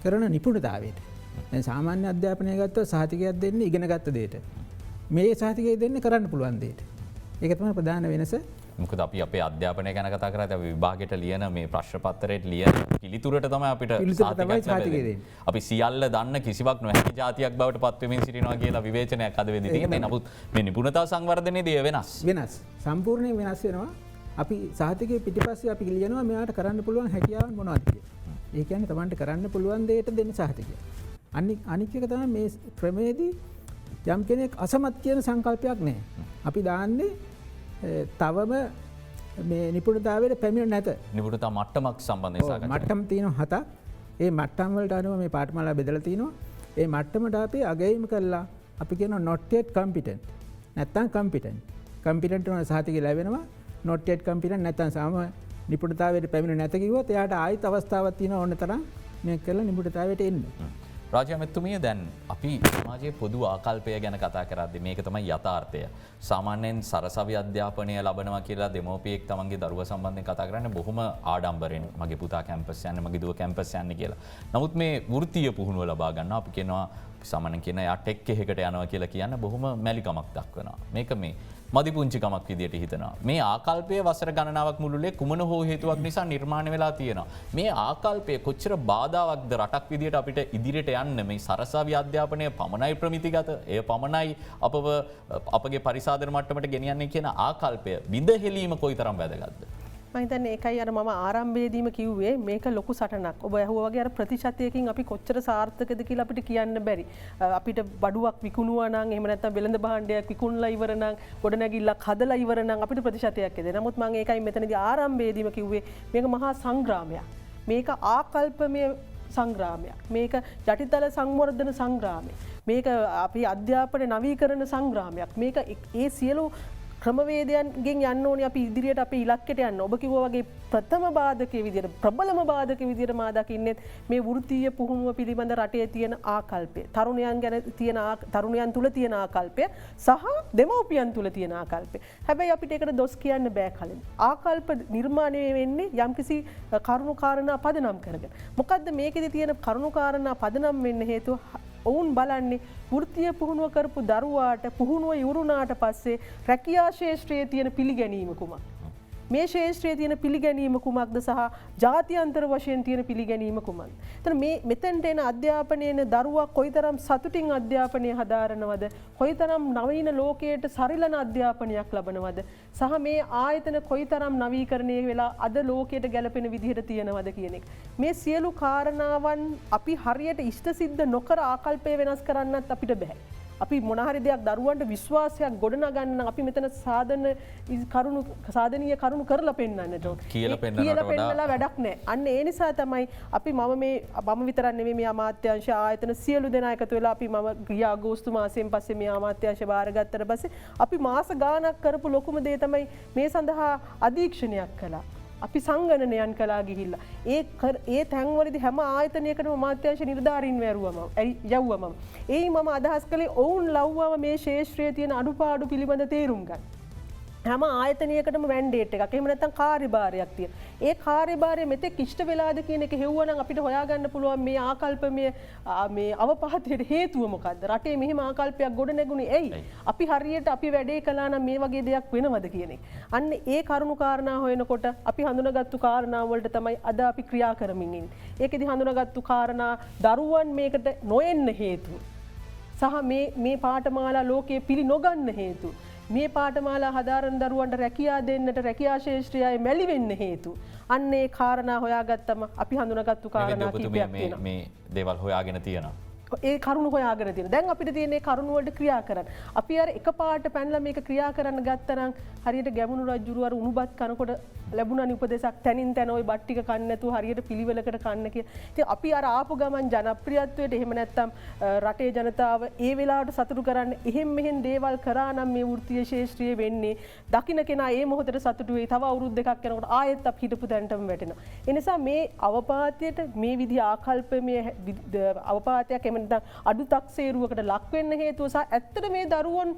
කරන නිපුණතාවයට. දැන් සාමාන්‍ය අධ්‍යාපනය ගත්තොත් සහතිකයක් දෙන්නේ ඉගෙනගත්ත දෙයට. මේ සහතිකය දෙන්නේ කරන්න පුළුවන් දෙයට. ඒක තමයි ප්‍රධාන වෙනස. මොකද අපි අපේ අධ්‍යාපනය ගැන කතා කරද්දී අපි විභාගයට ලියන මේ ප්‍රශ්න පත්‍රයට ලියන පිළිතුරට තමයි අපිට සහතිකයක් ලැබෙන්නේ. අපි සියල්ල දන්න කිසිවක් නොහැකි જાතියක් බවට පත් වෙමින් සිටිනවා කියලා විවේචනයක් අද වෙදී තියෙනවා. නමුත් මේ නිපුණතා සංවර්ධනයේදී වෙනස්. වෙනස්. සම්පූර්ණයෙන් වෙනස් වෙනවා. අපි සහතිකයේ පිටිපස්සේ අපි ලියනවා මෙයාට කරන්න පුළුවන් හැකියාවන් මොනවද කියලා. ඒ කියන්නේ Tamanට කරන්න පුළුවන් දෙයට දෙන්න සහතිකය. අනික් එක තමයි මේ ක්‍රමයේදී යම් කෙනෙක් අසමත් කියන සංකල්පයක් නැහැ. අපි දාන්නේ තවම මේ නිපුණතාවයට පැමිණ නැත. නිපුණතා මට්ටමක් සම්බන්ධයෙන් සාකච්ඡා. මට්ටම් තියෙනවා 7ක්. ඒ මට්ටම් වලට අනුව මේ පාඨමාලා බෙදලා තිනවා. ඒ මට්ටමට අපි අගයීම කළා. අපි කියනවා not yet competent. නැත්තම් competent. competent වන සහතිකය ලැබෙනවා. not yet competent නැත්තම් සාම නිපුණතාවයට පැමිණ නැත කිව්වොත් එයාට ආයෙත් අවස්ථාවක් තියෙනවා ඕන තරම් මේක කරලා නිපුණතාවයට එන්න. රාජ්‍ය මෙතුමිය දැන් අපි සමාජයේ පොදු ආකල්පය ගැන කතා කරද්දී මේක තමයි යථාර්ථය. සාමාන්‍යයෙන් සරසවි අධ්‍යාපනය ලබනවා කියලා දෙමෝපියෙක් තමන්ගේ දරුවා සම්බන්ධයෙන් කතා කරන්නේ බොහොම ආඩම්බරෙන්. මගේ පුතා කැම්පස් යන්නේ, මගේ දුව කැම්පස් යන්නේ කියලා. නමුත් මේ වෘත්තීය පුහුණුව ලබා ගන්න අපි කියනවා සාමාන්‍යයෙන් කියන යා ටෙක් එකකට යනවා කියලා කියන්න බොහොම මැලිකමක් දක්වනවා. මේක මේ මදි පුංචිකමක් විදියට හිතනවා. මේ ආකල්පය වසර ගණනාවක් මුළුල්ලේ කුමන හෝ හේතුවක් නිසා නිර්මාණය වෙලා තියෙනවා. මේ ආකල්පය කොච්චර බාධාවක්ද රටක් විදියට අපිට ඉදිරියට යන්න මේ සරසවි අධ්‍යාපනය පමණයි ප්‍රමිතිගත, එය පමණයි අපව අපගේ පරිසාදන මට්ටමට ගෙනියන්නේ කියන ආකල්පය බිඳහෙලීම කොයිතරම් වැදගත්ද? මම හිතන්නේ ඒකයි අර මම ආරම්භයේදීම කිව්වේ මේක ලොකු සටනක්. ඔබ ඇහුවා වගේ අර ප්‍රතිශතයකින් අපි කොච්චර සාර්ථකද කියලා අපිට කියන්න බැරි. අපිට බඩුවක් විකුණුවා නම් එහෙම නැත්නම් වෙළඳ භාණ්ඩයක් විකුණලා ඉවර නම් ගොඩනැගිල්ලක් හදලා ඉවර නම් අපිට ප්‍රතිශතයක් එද. නමුත් මම ඒකයි මෙතනදී ආරම්භයේදීම කිව්වේ මේක මහා සංග්‍රාමයක්. මේක ආකල්පමය සංග්‍රාමයක්. මේක යටිතල සංවර්ධන සංග්‍රාමයක්. මේක අපි අධ්‍යාපන නවීකරණ සංග්‍රාමයක්. මේක ඒ සියලු ක්‍රමවේදයන්ගෙන් යන්න ඕනේ අපි ඉදිරියට අපේ ඉලක්කයට යන්න. ඔබ කිව්වා වගේ ප්‍රථම බාධක විදියට ප්‍රබලම බාධක විදියට මා දකින්නේ මේ වෘත්තීය පුහුණුව පිළිබඳ රටේ තියෙන ආකල්පය. තරුණයන් ගැන තියෙන තරුණයන් තුල තියෙන ආකල්පය සහ දෙමව්පියන් තුල තියෙන ආකල්පය. හැබැයි අපිට ඒකට දොස් කියන්න බෑ කලින්. ආකල්ප නිර්මාණය වෙන්නේ යම්කිසි කරුණු කාරණා පදනම් කරගෙන. මොකද්ද මේකෙදි තියෙන කරුණු කාරණා පදනම් වෙන්න හේතුව ඔවුන් බලන්නේ වෘත්තීය පුහුණුව කරපු දරුවාට පුහුණුව ඉවරුණාට පස්සේ රැකියා ශේෂ්ත්‍රයේ තියෙන පිළිගැනීම කුමක්. මේ ශේෂ්ත්‍රයේ තියෙන පිළිගැනීම කුමක්ද සහ ජාත්‍යන්තර වශයෙන් තියෙන පිළිගැනීම කුමක්ද. එතන මේ මෙතෙන්ට එන අධ්‍යාපනයේන දරුවා කොයිතරම් සතුටින් අධ්‍යාපනය හදාරනවද, කොයිතරම් නවීන ලෝකයට සරිලන අධ්‍යාපනයක් ලබනවද සහ මේ ආයතන කොයිතරම් නවීකරණය වෙලා අද ලෝකයට ගැලපෙන විදිහට තියෙනවද කියන එක. මේ සියලු කාරණාවන් අපි හරියට ඉෂ්ට සිද්ධ නොකර ආකල්පය වෙනස් කරන්නත් අපිට බෑ. අපි මොනහරි දෙයක් දරුවන්ට විශ්වාසයක් ගොඩනගන්න අපි මෙතන සාධනීය කරුණු කරලා පෙන්වන්නට ඕන. කියලා පෙන්නලා වැඩක් නැහැ. අන්න ඒ නිසා තමයි අපි මම විතරක් නෙමෙයි මේ අමාත්‍යාංශ ආයතන සියලු දෙනා එකතු වෙලා අපි ගිය අගෝස්තු මාසයෙන් පස්සේ මේ අමාත්‍යාංශ බාරගත්තට පස්සේ අපි මාස ගාණක් කරපු ලොකුම දේ තමයි මේ සඳහා අධීක්ෂණයක් කළා. අපි සංගණනයන් කලා ගිහිල්ලා ඒ තැන්වලදි හැම ආයතනයකටම අමාත්‍යාංශ නිලධාරීන් යව්වම ඒ මම අදහස් කළේ ඔවුන් ලව්වම මේ ශේෂ්ත්‍රයේ තියෙන අඩුපාඩු පිළිබඳ තේරුම් ගන්න. හැම ආයතනයකටම මැන්ඩේට් එකක් එහෙම නැත්නම් කාර්යභාරයක් තියෙන. ඒ කාර්යභාරය මෙතෙක් ඉෂ්ට වෙලාද කියන එක හෙව්වනම් අපිට හොයාගන්න පුළුවන් මේ ආකල්පමය මේ අවපහතයට හේතුව මොකද්ද? රටේ මෙහෙම ආකල්පයක් ගොඩ නැගුණේ ඇයි? අපි හරියට අපි වැඩේ කළා නම් මේ වගේ දෙයක් වෙනවද කියන එක. අන්න ඒ කරුණු කාරණා හොයනකොට අපි හඳුනාගත්තු කාරණා වලට තමයි අද අපි ක්‍රියා කරමින් ඉන්නේ. ඒකෙදි හඳුනාගත්තු කාරණා දරුවන් මේකට නොඑන්න හේතුව. සහ මේ පාඨමාලා ලෝකයේ පිළි නොගන්න හේතුව. මේ පාඨමාලා හදාරන දරුවන්ට රැකියා දෙන්නට රැකියා ශේෂ්ත්‍රයයි මැලි වෙන්න හේතු. අන්න ඒ කාරණා හොයාගත්තම අපි හඳුනාගත්තු කාරණා කිහිපයක් තියෙනවා. මේ දේවල් හොයාගෙන තියෙනවා. ඒ කරුණු හොයාගෙන තියෙනවා. දැන් අපිට තියෙන්නේ කරුණු වලට ක්‍රියා කරන්න. අපි අර එකපාරට පැනලා මේක ක්‍රියා කරන්න ගත්තරම් හරියට ගැමුණු රජුරු අර උණුබත් කනකොට ලැබුණානි උපදේශක් තනින් තන ওই බත් ටික කන්න නැතුව හරියට පිළිවෙලකට කන්න කියලා. ඉතින් අපි අර ආපු ගමන් ජනප්‍රියත්වයට එහෙම නැත්තම් රටේ ජනතාව ඒ වෙලාවට සතුටු කරන්න එහෙම් මෙහෙන් දේවල් කරා නම් මේ වෘත්තීය ශේෂ්ත්‍රයේ වෙන්නේ දකින්න කෙනා ඒ මොහොතේ සතුටු වෙයි. තව අවුරුදු දෙකක් යනකොට ආයෙත් අපි හිටපු තැනටම වැටෙනවා. ඒ නිසා මේ අවපාතයට මේ විදිහ ආකල්පමේ අවපාතයක් අඩු තක්සේරුවකට ලක්වෙන්න හේතුව සහ ඇත්තට මේ දරුවන්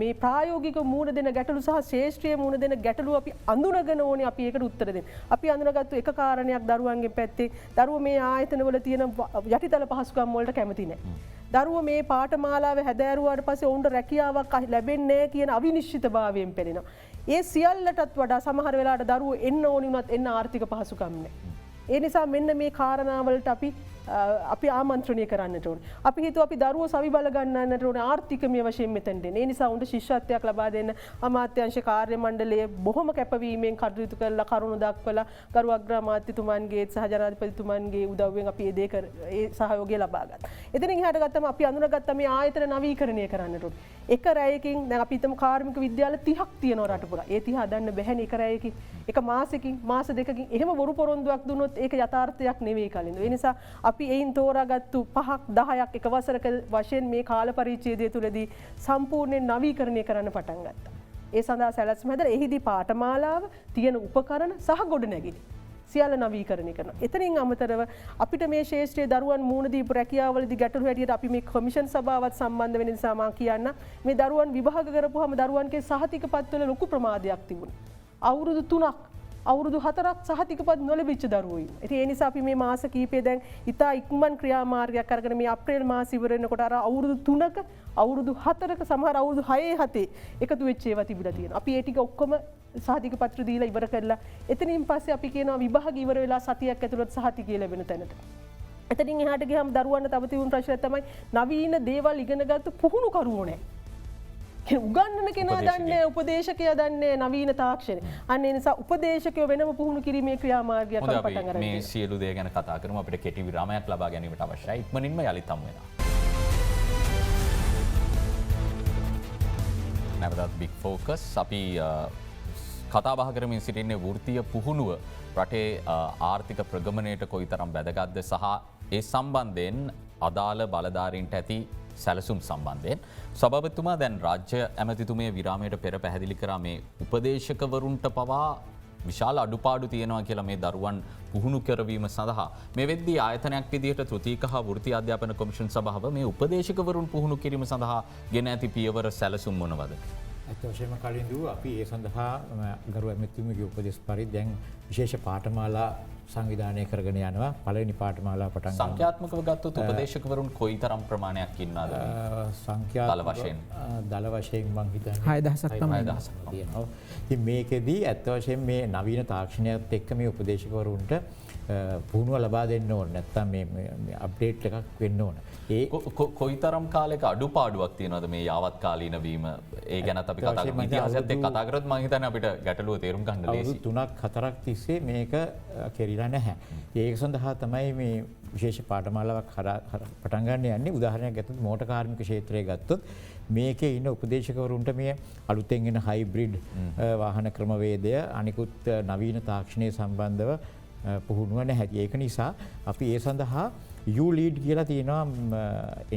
මේ ප්‍රායෝගික මූණ දෙන ගැටලු සහ ශේෂ්ත්‍රීය මූණ දෙන ගැටලු අපි අඳුනගෙන ඕනේ අපි ඒකට උත්තර දෙන්න. අපි අඳුනගත්තු එක කාරණයක් දරුවන්ගේ පැත්තේ දරුවෝ මේ ආයතනවල තියෙන යටිතල පහසුකම් වලට කැමති නැහැ. දරුවෝ මේ පාඨමාලාවේ හැදෑරුවාට පස්සේ ඔවුන්ට රැකියාවක් ලැබෙන්නේ නැහැ කියන අවිනිශ්චිතභාවයෙන් පෙළෙනවා. ඒ සියල්ලටත් වඩා සමහර වෙලාවට දරුවෝ එන්න ඕනි වුණත් එන්න ආර්ථික පහසුකම් නැහැ. ඒ නිසා මෙන්න මේ කාරණාවලට අපි ආමන්ත්‍රණය කරන්නට ඕනේ. අපි හිතුවා අපි දරුවෝ සවි බල ගන්නන්නට ඕනේ ආර්ථිකමය වශයෙන් මෙතෙන්ට එන්න. ඒ නිසා උන්ට ශිෂ්‍යත්වයක් ලබා දෙන්න අමාත්‍යාංශ කාර්ය මණ්ඩලයේ බොහොම කැපවීමෙන් කටයුතු කරලා කරුණු දක්වලා ගරු අග්‍රාමාත්‍යතුමන්ගේ සහ ජනාධිපතිතුමන්ගේ උදව්වෙන් අපි ඒ සහයෝගය ලබා ගත්තා. එතනින් එහාට ගත්තම අපි අඳුනගත්තා මේ ආයතන නවීකරණය කරන්නට ඕනේ. එක රැයකින් දැන් අපි හිතමු කාර්මික විද්‍යාල 30ක් තියෙනවා රට පුරා. ඒ 30 හදන්න බැහැනේ එක රැයකින්. එක මාසෙකින් මාස දෙකකින් එහෙම බොරු පොරොන්දුවක් දුන්නොත් ඒක යථාර්ථයක් නෙවෙයි කලින්. ඒ නිසා අපි එයින් තෝරාගත්තු 5ක් 10ක් එක වසරක වශයෙන් මේ කාල පරිච්ඡේදය තුලදී සම්පූර්ණයෙන් නවීකරණය කරන්න පටන් ගත්තා. ඒ සඳහා සැලැස්ම හැදලා එහිදී පාඨමාලාව තියෙන උපකරණ සහ ගොඩනැගිලි සියල්ල නවීකරණය කරනවා. එතනින් අමතරව අපිට මේ ශේෂ්ත්‍රයේ දරුවන් මූණ දීපු රැකියාවලදී ගැටලු හැටියට අපි මේ කොමිෂන් සභාවත් සම්බන්ධ වෙන නිසා මම කියන්න මේ දරුවන් විභාග කරපුවාම දරුවන්ගේ සහතිකපත් වල ලොකු ප්‍රමාදයක් තිබුණා. අවුරුදු 3ක් අවුරුදු 4ක් සහතිකපත් නොලැබිච්ච දරුවෝ ඉන්නවා. ඉතින් ඒ නිසා අපි මේ මාස කීපේ දැන් ඉතා ඉක්මන් ක්‍රියාමාර්ගයක් අරගෙන මේ අප්‍රේල් මාසෙ ඉවර වෙනකොට අර අවුරුදු 3ක අවුරුදු 4ක සමහර අවුරුදු 6 එකතු වෙච්ච ඒවා තිබිලා තියෙනවා. අපි ඒ ටික ඔක්කොම සහතික පත්‍ර දීලා ඉවර කරලා එතනින් පස්සේ අපි කියනවා විභාග ඉවර වෙලා සතියක් ඇතුළත සහතිකය ලැබෙන තැනට. එතනින් එහාට ගියාම දරුවන්ට තව තිබුණු ප්‍රශ්නය තමයි නවීන දේවල් ඉගෙනගත්තු පුහුණු කරුවෝ නැහැ. උගන්නන කෙනා දන්නේ උපදේශකයා දන්නේ නවීන තාක්ෂණය. අන්න ඒ නිසා උපදේශකයෝ වෙනම පුහුණු කිරීමේ ක්‍රියාමාර්ගයක් අපි පටන් ගන්නවා. මේ සියලු දේ ගැන කතා කරමු. අපිට කෙටි විරාමයක් ලබා ගැනීමට අවශ්‍යයි. ඉක්මනින්ම යලිත් හමු වෙනවා. නැවතත් බිග් ෆෝකස් අපි කතා බහ කරමින් සිටින්නේ වෘත්තීය පුහුණුව රටේ ආර්ථික ප්‍රගමණයට කොයිතරම් වැදගත්ද සහ ඒ සම්බන්ධයෙන් අදාළ බලධාරීන්ට ඇති සැලසුම් සම්බන්ධයෙන්. සභාපතිතුමා දැන් රාජ්‍ය ඇමතිතුමේ විරාමයට පෙර පැහැදිලි කරා මේ උපදේශකවරුන්ට පවා විශාල අඩුපාඩු තියෙනවා කියලා මේ දරුවන් පුහුණු කරවීම සඳහා මේ වෙද්දී ආයතනයක් විදිහට තෘතීක හා වෘත්ති අධ්‍යාපන කොමිෂන් සභාව මේ උපදේශකවරුන් පුහුණු කිරීම සඳහා ගෙන ඇති පියවර සැලසුම් මොනවද? ඇතවශයම කලින් දූ අපි ඒ සඳහා ගරු ඇමතිතුමගේ උපදෙස් පරිදි දැන් විශේෂ පාඨමාලා සංවිධානය කරගෙන යනවා. පළවෙනි පාඨමාලා පටන් ගන්නවා. සංඛ්‍යාත්මකව ගත්තොත් උපදේශකවරුන් කොයිතරම් ප්‍රමාණයක් ඉන්නවද? දල වශයෙන් දල වශයෙන් මං හිතන්නේ 6000ක් තමයි තියෙනවා. ඉතින් මේකෙදී ඇත්ත වශයෙන් මේ නවීන තාක්ෂණයත් එක්ක මේ උපදේශකවරුන්ට පුහුණුව ලබා දෙන්න ඕන. නැත්තම් මේ අප්ඩේට් එකක් වෙන්න ඕන. ඒ කොයිතරම් කාලයක අඩුපාඩුවක් තියෙනවද මේ යාවත් කාලීන වීම? ඒ ගැනත් අපි කතා කරමු. ඉතිහාසයත් එක්ක කතා කරොත් මම හිතන්නේ අපිට ගැටලුව තේරුම් ගන්න ලේසි. අවුරුදු 3-4ක් තිස්සේ මේක කෙරිලා නැහැ. ඒක සඳහා තමයි මේ විශේෂ පාඨමාලාවක් පටන් ගන්න යන්නේ. උදාහරණයක් ගත්තොත් මෝටර් කාර්මික ක්ෂේත්‍රය ගත්තොත් මේකේ ඉන්න උපදේශකවරුන්ට මේ අලුතෙන් එන හයිබ්‍රිඩ් වාහන ක්‍රමවේදය අනිකුත් නවීන තාක්ෂණය සම්බන්ධව පුහුණුව නැහැ. ඒක නිසා අපි ඒ සඳහා U-Lead කියලා තියෙනවා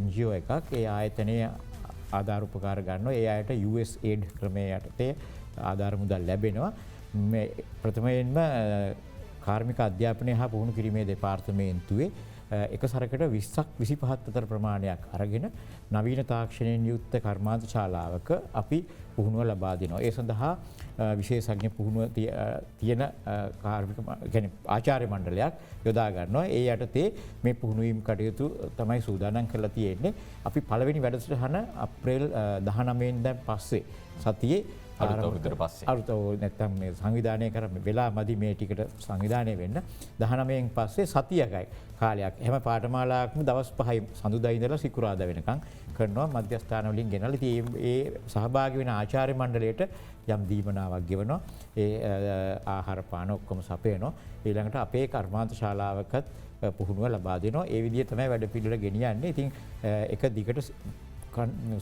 NGO එකක්. ඒ ආයතනයේ ආධාර උපකාර ගන්නවා. ඒ අයට USAID ක්‍රමය යටතේ ආධාර මුදල් ලැබෙනවා. මේ ප්‍රථමයෙන්ම කාර්මික අධ්‍යාපනය හා පුහුණු කිරීමේ දෙපාර්තමේන්තුවේ එක සරකට 20ක් 25ක් අතර ප්‍රමාණයක් අරගෙන නවීන තාක්ෂණයෙන් යුක්ත කර්මාන්ත ශාලාවක අපි පුහුණුව ලබා දෙනවා. ඒ සඳහා විශේෂඥ පුහුණුව තියෙන කාර්මික කියන්නේ ආචාර්ය මණ්ඩලයක් යොදා ගන්නවා. ඒ යටතේ මේ පුහුණුවීම් කටයුතු තමයි සූදානම් කරලා තියෙන්නේ. අපි පළවෙනි වැඩසටහන අප්‍රේල් 19 වෙනිදා පස්සේ සතියේ අරුත නැත්තම් මේ සංවිධානය කරම වෙලා මදි මේ ටිකට සංවිධානය වෙන්න 19න් පස්සේ සතියකයි කාලයක් හැම පාඨමාලාවක්ම දවස් 5යි සඳුදා ඉඳලා සිකුරාදා වෙනකන් කරනවා. මධ්‍යස්ථාන වලින් ගෙනල්ලා ඉතින් ඒ සහභාගී වෙන ආචාර්ය මණ්ඩලයට යම් දීමනාවක් ගෙවනවා. ඒ ආහාර පාන ඔක්කොම සපයනවා. ඊළඟට අපේ කර්මාන්ත ශාලාවකත් පුහුණුව ලබා දෙනවා. ඒ විදිහ තමයි වැඩ පිළිවෙල ගෙනියන්නේ. ඉතින් එක දිගට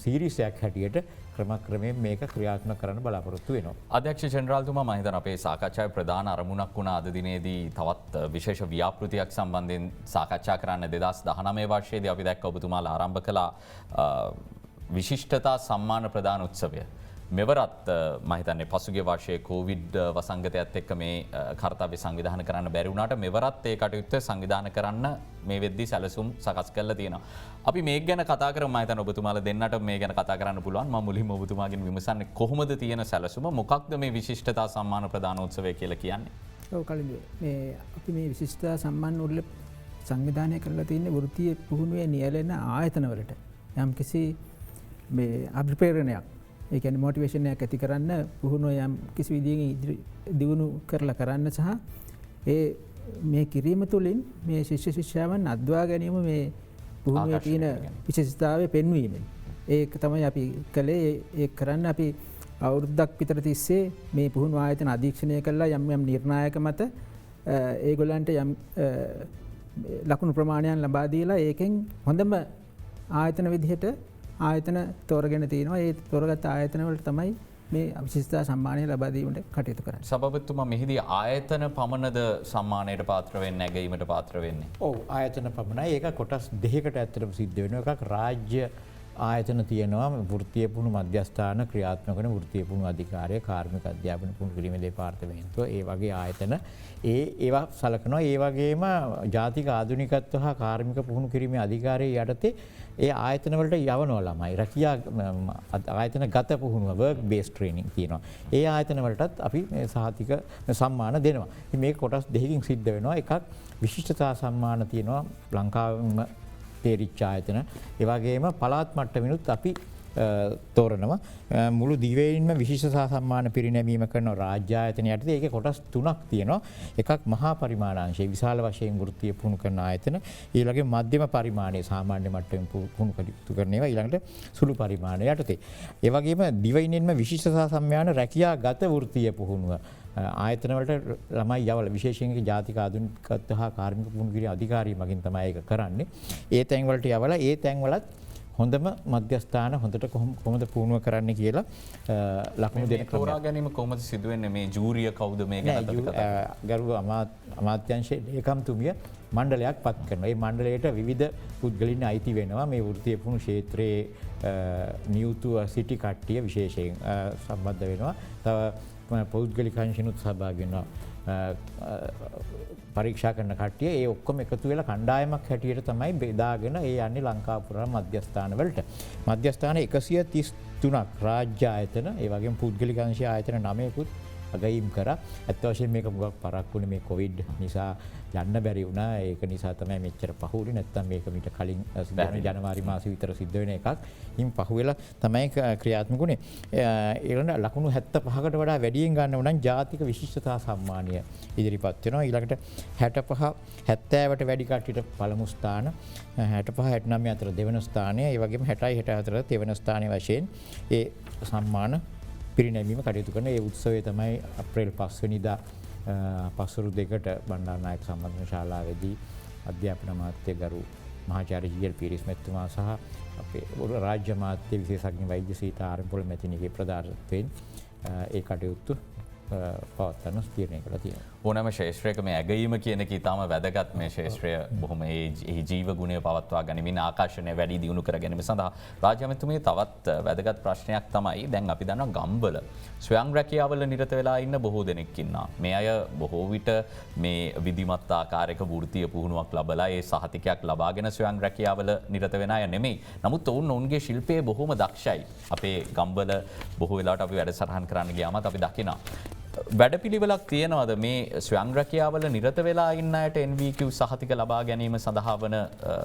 සීරිසයක් හැටියට ක්‍රමක්‍රමයෙන් මේක ක්‍රියාත්මක කරන්න බලාපොරොත්තු වෙනවා. අධ්‍යක්ෂ ජෙනරාල්තුමා මම හිතනවා අපේ සාකච්ඡාවේ ප්‍රධාන අරමුණක් වුණා අද දිනේදී තවත් විශේෂ ව්‍යාපෘතියක් සම්බන්ධයෙන් සාකච්ඡා කරන්න 2019 වර්ෂයේදී අපි දැක්ක ඔබතුමාලා ආරම්භ කළ විශිෂ්ටතා සම්මාන ප්‍රදාන උත්සවය. මෙවරත් මම හිතන්නේ පසුගිය වර්ෂයේ කොවිඩ් වසංගතයත් එක්ක මේ කාර්යය සංවිධානය කරන්න බැරි වුණාට මෙවරත් ඒ කටයුත්ත සංවිධානය කරන්න මේ වෙද්දී සැලසුම් සකස් කරලා තියෙනවා. අපි මේක ගැන කතා කරමු. මම හිතන්නේ ඔබතුමාලා දෙන්නට මේ ගැන කතා කරන්න පුළුවන්. මම මුලින්ම ඔබතුමාගෙන් විමසන්නේ කොහොමද තියෙන සැලසුම? මොකක්ද මේ විශිෂ්ටතා සම්මාන ප්‍රදානෝත්සවය කියලා කියන්නේ? ඔව් කලින්ද මේ අපි මේ විශිෂ්ටතා සම්මාන උල්ල සංවිධානය කරලා තියෙන්නේ වෘත්තීය පුහුණුවේ නියැලෙන ආයතනවලට යම්කිසි මේ අභිප්‍රේරණයක් ඒ කියන්නේ මොටිවේෂන් එකක් ඇති කරන්න පුහුණුව යම් කිසි විදිහකින් දියුණු කරලා කරන්න සහ ඒ මේ කිරීම තුළින් මේ ශිෂ්‍ය ශිෂ්‍යාවන් අද්වා ගැනීම මේ පුහුණුවේ තියෙන විශේෂතාවය පෙන්වීමෙන් ඒක තමයි අපි කළේ. ඒ කරන්න අපි අවුරුද්දක් විතර තිස්සේ මේ පුහුණු ආයතන අධීක්ෂණය කළා. යම් යම් නිර්ණායක මත ඒගොල්ලන්ට යම් ලකුණු ප්‍රමාණයන් ලබා දීලා ඒකෙන් හොඳම ආයතන විදිහට ආයතන තෝරගෙන තියෙනවා. ඒ තෝරගත් ආයතන වලට තමයි මේ විශිෂ්ටතා සම්මානය ලබා දීමට කටයුතු කරන්නේ. සභාපතිතුමා මෙහිදී ආයතන පමණද සම්මානයට පාත්‍ර වෙන්නේ නැගීමට පාත්‍ර වෙන්නේ? ඔව් ආයතන පමණයි. ඒක කොටස් දෙකකට ඇත්තටම සිද්ධ වෙනවා. එකක් රාජ්‍ය ආයතන තියෙනවා වෘත්තීය පුහුණු මධ්‍යස්ථාන ක්‍රියාත්මක කරන වෘත්තීය පුහුණු අධිකාරිය කාර්මික අධ්‍යාපන පුහුණු කිරීමේ දෙපාර්තමේන්තුව ඒ වගේ ආයතන ඒවා සලකනවා. ඒ වගේම ජාතික ආධුනිකත්ව හා කාර්මික පුහුණු කිරීමේ අධිකාරිය යටතේ ඒ ආයතන වලට යවනවා ළමයි. රැකියා ආයතන ගත පුහුණුව work based training තියෙනවා. ඒ ආයතන වලටත් අපි මේ සහතික සම්මාන දෙනවා. ඉතින් මේක කොටස් දෙකකින් සිද්ධ වෙනවා. එකක් විශිෂ්ටතා සම්මාන තියෙනවා ලංකාවෙම තේරිච්ච ආයතන. ඒ වගේම පළාත් මට්ටමිනුත් අපි තෝරනවා. මුළු දිවයින්ම විශිෂ්ටතා සම්මාන පිරිනැමීම කරන රාජ්‍ය ආයතන යටතේ ඒකේ කොටස් තුනක් තියෙනවා. එකක් මහා පරිමාණාංශයේ විශාල වශයෙන් වෘත්තීය පුහුණු කරන ආයතන. ඊළඟට මධ්‍යම පරිමාණයේ සාමාන්‍ය මට්ටමින් පුහුණු කරන ඒවා. ඊළඟට සුළු පරිමාණය යටතේ. ඒ වගේම දිවයින්ෙන්ම විශිෂ්ටතා සම්මාන රැකියා ගත වෘත්තීය පුහුණුව ආයතන වලට ළමයි යවල විශේෂයෙන් ජාතික ආධුනිකත්ව හා කාර්මික පුහුණු කිරීමේ අධිකාරිය මගින් තමයි ඒක කරන්නේ. ඒ තැන් වලට යවලා ඒ තැන් වලත් හොඳම මධ්‍යස්ථාන හොඳට කොහොමද පුහුණුව කරන්න කියලා ලකුණු දෙන ක්‍රමයක්. තෝරා ගැනීම කොහොමද සිදුවෙන්නේ මේ ජූරිය කවුද මේ ගැන අපි කතා කරන්නේ? ගරු අමාත්‍යංශයේ ලේකම්තුමිය මණ්ඩලයක් පත් කරනවා. මේ මණ්ඩලයට විවිධ පුද්ගලින් අයිති වෙනවා මේ වෘත්තීය පුහුණු ක්ෂේත්‍රයේ නියුතු සිටි කට්ටිය විශේෂයෙන් සම්බන්ධ වෙනවා. තව පෞද්ගලික අංශිනුත් සහභාගී වෙනවා. පරීක්ෂා කරන කට්ටිය ඒ ඔක්කොම එකතු වෙලා කණ්ඩායමක් හැටියට තමයි බෙදාගෙන ඒ යන්නේ ලංකාව පුරා මධ්‍යස්ථාන වලට. මධ්‍යස්ථාන 133ක් රාජ්‍ය ආයතන ඒ වගේම පුද්ගලික අංශ ආයතන 9කුත් අගයීම් කරා. ඇත්ත වශයෙන්ම මේක මොකක් පරක් වුණේ මේ කොවිඩ් නිසා යන්න බැරි වුණා. ඒක නිසා තමයි මෙච්චර පහුවුනේ. නැත්තම් මේක මීට කලින් ජනවාරි මාසෙ විතර සිද්ධ වෙන එකක්. ඉන් පහුවෙලා තමයි ක්‍රියාත්මක වුණේ. ඊළඟ ලකුණු 75කට වඩා වැඩියෙන් ගන්නව නම් ජාතික විශිෂ්ටතා සම්මානීය ඉදිරිපත් වෙනවා. ඊළඟට 65 70ට වැඩි කට්ටියට පළමු ස්ථාන 65 69 අතර දෙවන ස්ථානය ඒ වගේම 60 64 තෙවන ස්ථානය වශයෙන් ඒ සම්මාන පිරිනැමීම කටයුතු කරන ඒ උත්සවය තමයි අප්‍රේල් 5 වෙනිදා පස්වරු 2ට බණ්ඩාරනායක සම්බන්ධ ශාලාවේදී අධ්‍යාපන අමාත්‍ය ගරු මහාචාර්ය ජී.එල්. පීරිස් මැතිතුමා සහ අපේ රාජ්‍ය අමාත්‍ය විශේෂඥ වෛද්‍ය සීතා ආරම්භෝල මැතිණියගේ ප්‍රධානත්වයෙන් ඒ කටයුතු පවත්වන්න තීරණය කළා තියෙනවා. ඕනෑම ශේෂ්ත්‍රයක මේ ඇගීම කියන එක ඉතාම වැදගත් මේ ශේෂ්ත්‍රය බොහොම ඒ ජීව ගුණය පවත්වා ගනිමින් ආකර්ෂණය වැඩි දියුණු කර ගැනීම සඳහා රාජ්‍ය අමාත්‍යතුමිය තවත් වැදගත් ප්‍රශ්නයක් තමයි දැන් අපි දන්නවා ගම්බල ස්වයං රැකියාවල නිරත වෙලා ඉන්න බොහෝ දෙනෙක් ඉන්නවා. මේ අය බොහෝ විට මේ විධිමත් ආකාරයක වෘත්තීය පුහුණුවක් ලබලා ඒ සහතිකයක් ලබාගෙන ස්වයං රැකියාවල නිරත වෙන අය නෙමෙයි. නමුත් ඔවුන්ගේ ශිල්පයේ බොහොම දක්ෂයි. අපේ ගම්බල බොහෝ වෙලාවට අපි වැඩසටහන් කරන්න ගියාමත් අපි දකිනවා. වැඩ පිළිවෙලක් තියෙනවද මේ ස්වයං රැකියාවල නිරත වෙලා ඉන්න අයට NVQ සහතික ලබා ගැනීම සඳහා වන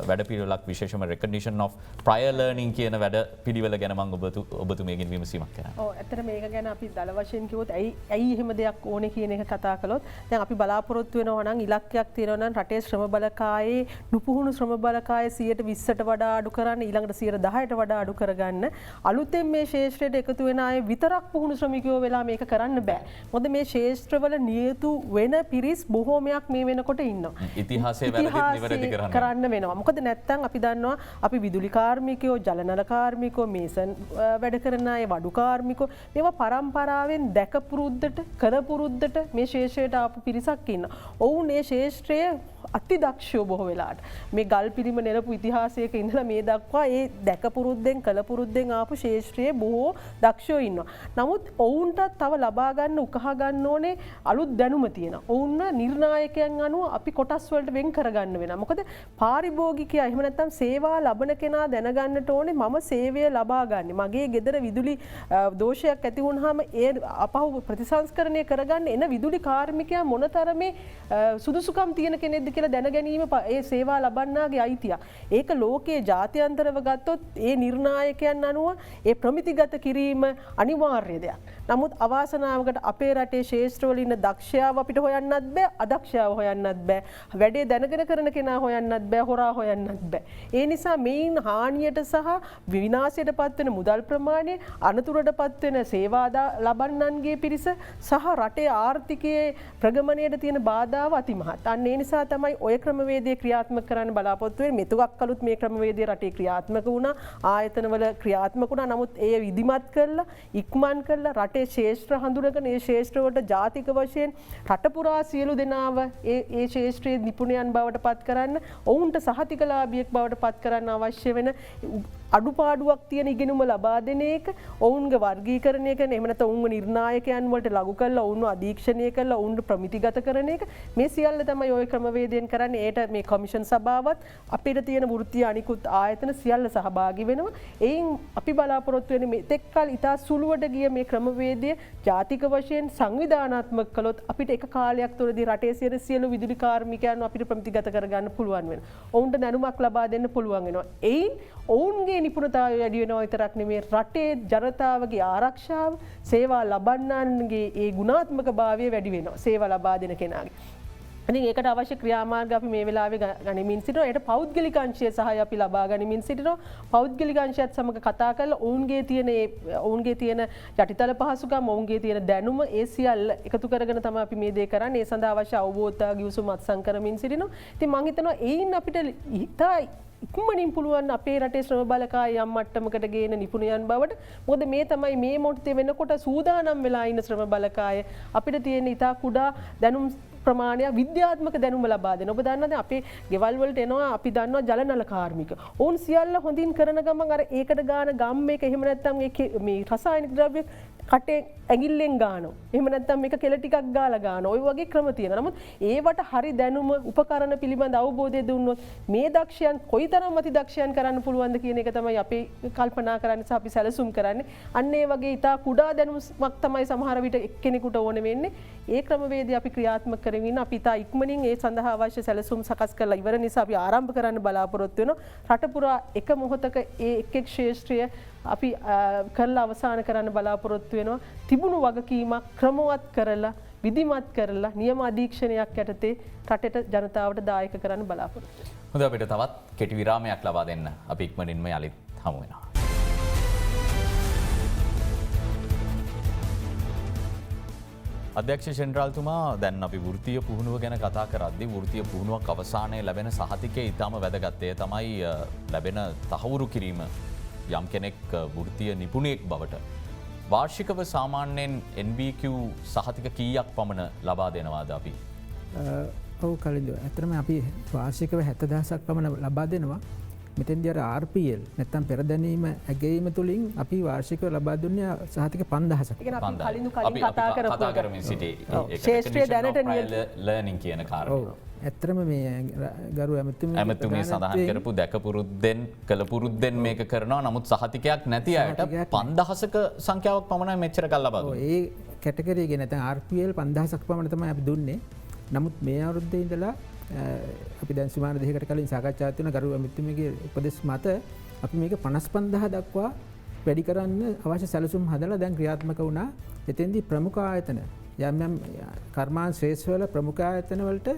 වැඩ පිළිවෙලක් විශේෂම recognition of prior learning කියන වැඩ පිළිවෙල ගැන මම ඔබතුමියගෙන් විමසීමක් කරනවා. ඔව් ඇත්තට මේක ගැන අපි දල වශයෙන් කිව්වොත් ඇයි එහෙම දෙයක් ඕනේ කියන එක කතා කළොත් දැන් අපි බලාපොරොත්තු වෙනවා නම් ඉලක්කයක් තියෙනවා නම් රටේ ශ්‍රම බලකායේ නුපුහුණු ශ්‍රම බලකායේ 120ට වඩා අඩු කරන්න ඊළඟට 110ට වඩා අඩු කරගන්න අලුතෙන් මේ ශේෂ්ත්‍රයට එකතු වෙන අය විතරක් පුහුණු ශ්‍රමිකයෝ වෙලා මේක කරන්න බෑ. මොකද මේ ශේෂ්ත්‍රවල නියතු වෙන පිරිස් බොහෝමයක් මේ වෙනකොට ඉන්නවා. ඉතිහාසයේ වැරදි නිවැරදි කරන්න වෙනවා. මොකද නැත්තම් අපි දන්නවා අපි විදුලි කාර්මිකයෝ, ජලනල කාර්මිකයෝ, මේසන් වැඩ කරන අය, වඩු කාර්මිකයෝ මේවා පරම්පරාවෙන් දැක පුරුද්දට, කර පුරුද්දට මේ ශේෂ්ත්‍රයට ආපු පිරිසක් ඉන්නවා. ඔවුන් මේ ශේෂ්ත්‍රයේ අති දක්ෂයෝ බොහෝ වෙලාට. මේ ගල් පිළිම නෙලපු ඉතිහාසයක ඉඳලා මේ දක්වා ඒ දැක පුරුද්දෙන්, කල පුරුද්දෙන් ආපු ශේෂ්ත්‍රයේ බොහෝ දක්ෂයෝ ඉන්නවා. නමුත් ඔවුන්ට තව ලබා ගන්න උකහා ගන්න ඕනේ අලුත් දැනුම තියෙනවා. ඔවුන් නිර්ණායකයන් අනුව අපි කොටස් වලට වෙන් කරගන්න වෙනවා. මොකද පාරිභෝගිකයා එහෙම නැත්නම් සේවා ලබන කෙනා දැනගන්නට ඕනේ මම සේවය ලබා ගන්න. මගේ ගෙදර විදුලි දෝෂයක් ඇති වුණාම ඒ අපහු ප්‍රතිසංස්කරණය කරගන්න එන විදුලි කාර්මිකයා මොනතරමේ සුදුසුකම් තියෙන කෙනෙක්ද කියලා දැන ගැනීම ඒ සේවා ලබන්නාගේ අයිතිය. ඒක ලෝකයේ ජාත්‍යන්තරව ගත්තොත් ඒ නිර්ණායකයන් අනුව ඒ ප්‍රමිතිගත කිරීම අනිවාර්ය දෙයක්. නමුත් අවාසනාවකට අපේ රටේ ශේෂ්ත්‍රවල ඉන්න දක්ෂයාව අපිට හොයන්නත් බෑ, අදක්ෂයාව හොයන්නත් බෑ. වැඩේ දැනගෙන කරන කෙනා හොයන්නත් බෑ, හොරා හොයන්නත් බෑ. ඒ නිසා මේන් හානියට සහ විනාශයට පත්වෙන මුදල් ප්‍රමාණය, අනතුරට පත්වෙන සේවා ලබන්නන්ගේ පිරිස සහ රටේ ආර්ථිකයේ ප්‍රගමණයට තියෙන බාධාව අතිමහත්. අන්න ඒ නිසා තමයි ඔය ක්‍රමවේදය ක්‍රියාත්මක කරන්න බලාපොරොත්තු වෙන්නේ. මෙතුවක් කලුත් මේ ක්‍රමවේදය රටේ ක්‍රියාත්මක වුණා, ආයතනවල ක්‍රියාත්මක වුණා. නමුත් ඒ විධිමත් කරලා, ඉක්මන් කරලා රටේ ශේෂ්ත්‍ර හඳුනගෙන ඒ ශේෂ්ත්‍රවලට ජාතික වශයෙන් රට පුරා සියලු දෙනාව ඒ ශේෂ්ත්‍රයේ නිපුණයන් බවට පත් කරන්න, ඔවුන්ට සහතිකලාභියෙක් බවට පත් කරන්න අවශ්‍ය වෙන අඩුපාඩුවක් තියෙන ඉගෙනුම ලබා දෙන එක, ඔවුන්ගේ වර්ගීකරණය කරන, එහෙම නැත්නම් ඔවුන්ගේ නිර්ණායකයන් වලට ලඝු කරලා ඔවුන්ව අධීක්ෂණය කරලා ඔවුන්ට ප්‍රමිතිගත කරන එක මේ සියල්ල තමයි ওই ක්‍රමවේදයෙන් කරන්නේ. ඒට මේ කමිෂන් සභාවත් අපිට තියෙන වෘත්තීය අනිකුත් ආයතන සියල්ල සහභාගී වෙනවා. එයින් අපි බලාපොරොත්තු වෙන්නේ මෙතෙක් කල ඉතා සුළුවට ගිය මේ ක්‍රමවේදය ජාතික වශයෙන් සංවිධානාත්මක කළොත් අපිට එක කාලයක් තුරදී රටේ සියලු විදුලි කාර්මිකයන් අපිට ප්‍රමිතිගත කරගන්න පුළුවන් වෙනවා. ඔවුන්ට දැනුමක් ලබා දෙන්න පුළුවන් වෙනවා. එයින් ඔවුන්ගේ නිපුණතාවය වැඩි වෙනවා විතරක් නෙමෙයි රටේ ජනතාවගේ ආරක්ෂාව, සේවා ලබන්නන්ගේ ඒ ගුණාත්මක භාවය වැඩි වෙනවා සේවා ලබා දෙන කෙනාගේ. ඉතින් ඒකට අවශ්‍ය ක්‍රියාමාර්ග අපි මේ වෙලාවේ ගනිමින් සිටිනවා. ඒකට පෞද්ගලික අංශයේ සහාය අපි ලබා ගනිමින් සිටිනවා. පෞද්ගලික අංශයත් සමග කතා කරලා ඔවුන්ගේ තියෙන යටිතල පහසුකම්, ඔවුන්ගේ තියෙන දැනුම ඒ සියල්ල එකතු කරගෙන තමයි අපි මේ දේ කරන්නේ. ඒ සඳහා අවශ්‍ය අවබෝධය ගිවිසුම් අත්සන් කරමින් සිටිනවා. ඉතින් මම හිතනවා ඒයින් අපිට ඉක්මනින් පුළුවන් අපේ රටේ ශ්‍රම බලකාය යම් මට්ටමකට ගේන නිපුණයන් බවට. මොකද මේ තමයි මේ මොහොතේ වෙනකොට සූදානම් වෙලා ඉන්න ශ්‍රම බලකාය අපිට තියෙන ඉතා කුඩා දැනුම් ප්‍රමාණයක් විද්‍යාත්මක දැනුම ලබා දෙන. ඔබ දන්නවද අපේ ගෙවල් වලට එනවා අපි දන්නවා ජල නල කාර්මික. ඔවුන් සියල්ල හොඳින් කරන ගමන් අර ඒකට ගාන ගම් එක එහෙම නැත්නම් මේ රසායනික ද්‍රව්‍ය කටේ ඇඟිල්ලෙන් ගානවා. එහෙම නැත්නම් මේක කෙල ටිකක් ගාලා ගානවා. ওই වගේ ක්‍රම තියෙනවා. නමුත් ඒවට හරි දැනුම උපකරණ පිළිබඳ අවබෝධය දුන්නොත් මේ දක්ෂයන් කොයිතරම් අති දක්ෂයන් කරන්න පුළුවන්ද කියන එක තමයි අපි කල්පනා කරන්නේ සහ අපි සැලසුම් කරන්නේ. අන්න ඒ වගේ ඉතා කුඩා දැනුමක් තමයි සමහර විට එක්කෙනෙකුට ඕන වෙන්නේ. ඒ ක්‍රමවේදය අපි ක්‍රියාත්මක කරමින් අපි ඉතා ඉක්මනින් ඒ සඳහා අවශ්‍ය සැලසුම් සකස් කරලා ඉවර නිසා අපි ආරම්භ කරන්න බලාපොරොත්තු වෙනවා. රට පුරා එක මොහොතක ඒ එක් ක්ෂේත්‍රය අපි කරලා අවසාන කරන්න බලාපොරොත්තු වෙනවා. තිබුණු වගකීමක් ක්‍රමවත් කරලා විධිමත් කරලා නියම අධීක්ෂණයක් යටතේ රටට ජනතාවට දායක කරන්න බලාපොරොත්තු වෙනවා. හොඳ අපිට තවත් කෙටි විරාමයක් ලබා දෙන්න. අපි ඉක්මනින්ම යලිත් හමු වෙනවා. අධ්‍යක්ෂ ජෙනරාල්තුමා දැන් අපි වෘත්තීය පුහුණුව ගැන කතා කරද්දී වෘත්තීය පුහුණුවක් අවසානයේ ලැබෙන සහතිකය ඉතාම වැදගත්. ඒ තමයි ලැබෙන තහවුරු කිරීම යම් කෙනෙක් වෘත්තීය නිපුණයෙක් බවට. වාර්ෂිකව සාමාන්‍යයෙන් NBQ සහතික කීයක් පමණ ලබා දෙනවාද අපි? ඔව් කලින්ද ඇත්තටම අපි වාර්ෂිකව 70,000ක් පමණ ලබා දෙනවා. මෙතෙන්දී අර RPL නැත්තම් පෙරදැනීම ඇගීම තුලින් අපි වාර්ෂිකව ලබා දුන්නේ සහතික 5,000ක්. ඒ කියන්නේ අපි කලින් කතා කරමින් සිටි ශේෂ්ත්‍රයේ දැනට ලර්නින් කියන කාරණය. ඇත්තටම මේ ගරු ඇමතුමේ සඳහන් කරපු දැකපුරුද්දෙන් කළපුරුද්දෙන් මේක කරනවා. නමුත් සහතිකයක් නැති අයට 5,000ක සංඛ්‍යාවක් පමණයි මෙච්චර කල් ලබා දුන්නේ. ඒ කැටගරි එක නැත්නම් RPL 5,000ක් පමණ තමයි අපි දුන්නේ. නමුත් මේ අවුරුද්දේ ඉඳලා අපි දැන් සුමාන දෙකකට කලින් සාකච්ඡා කරන ගරු ඇමතුමගේ උපදෙස් මත අපි මේක 55,000 දක්වා වැඩි කරන්න අවශ්‍ය සැලසුම් හදලා දැන් ක්‍රියාත්මක වුණා. එතෙන්දී ප්‍රමුඛ ආයතන යම් යම් කර්මාන් ශ්‍රේෂ්ඨ වල ප්‍රමුඛ ආයතන වලට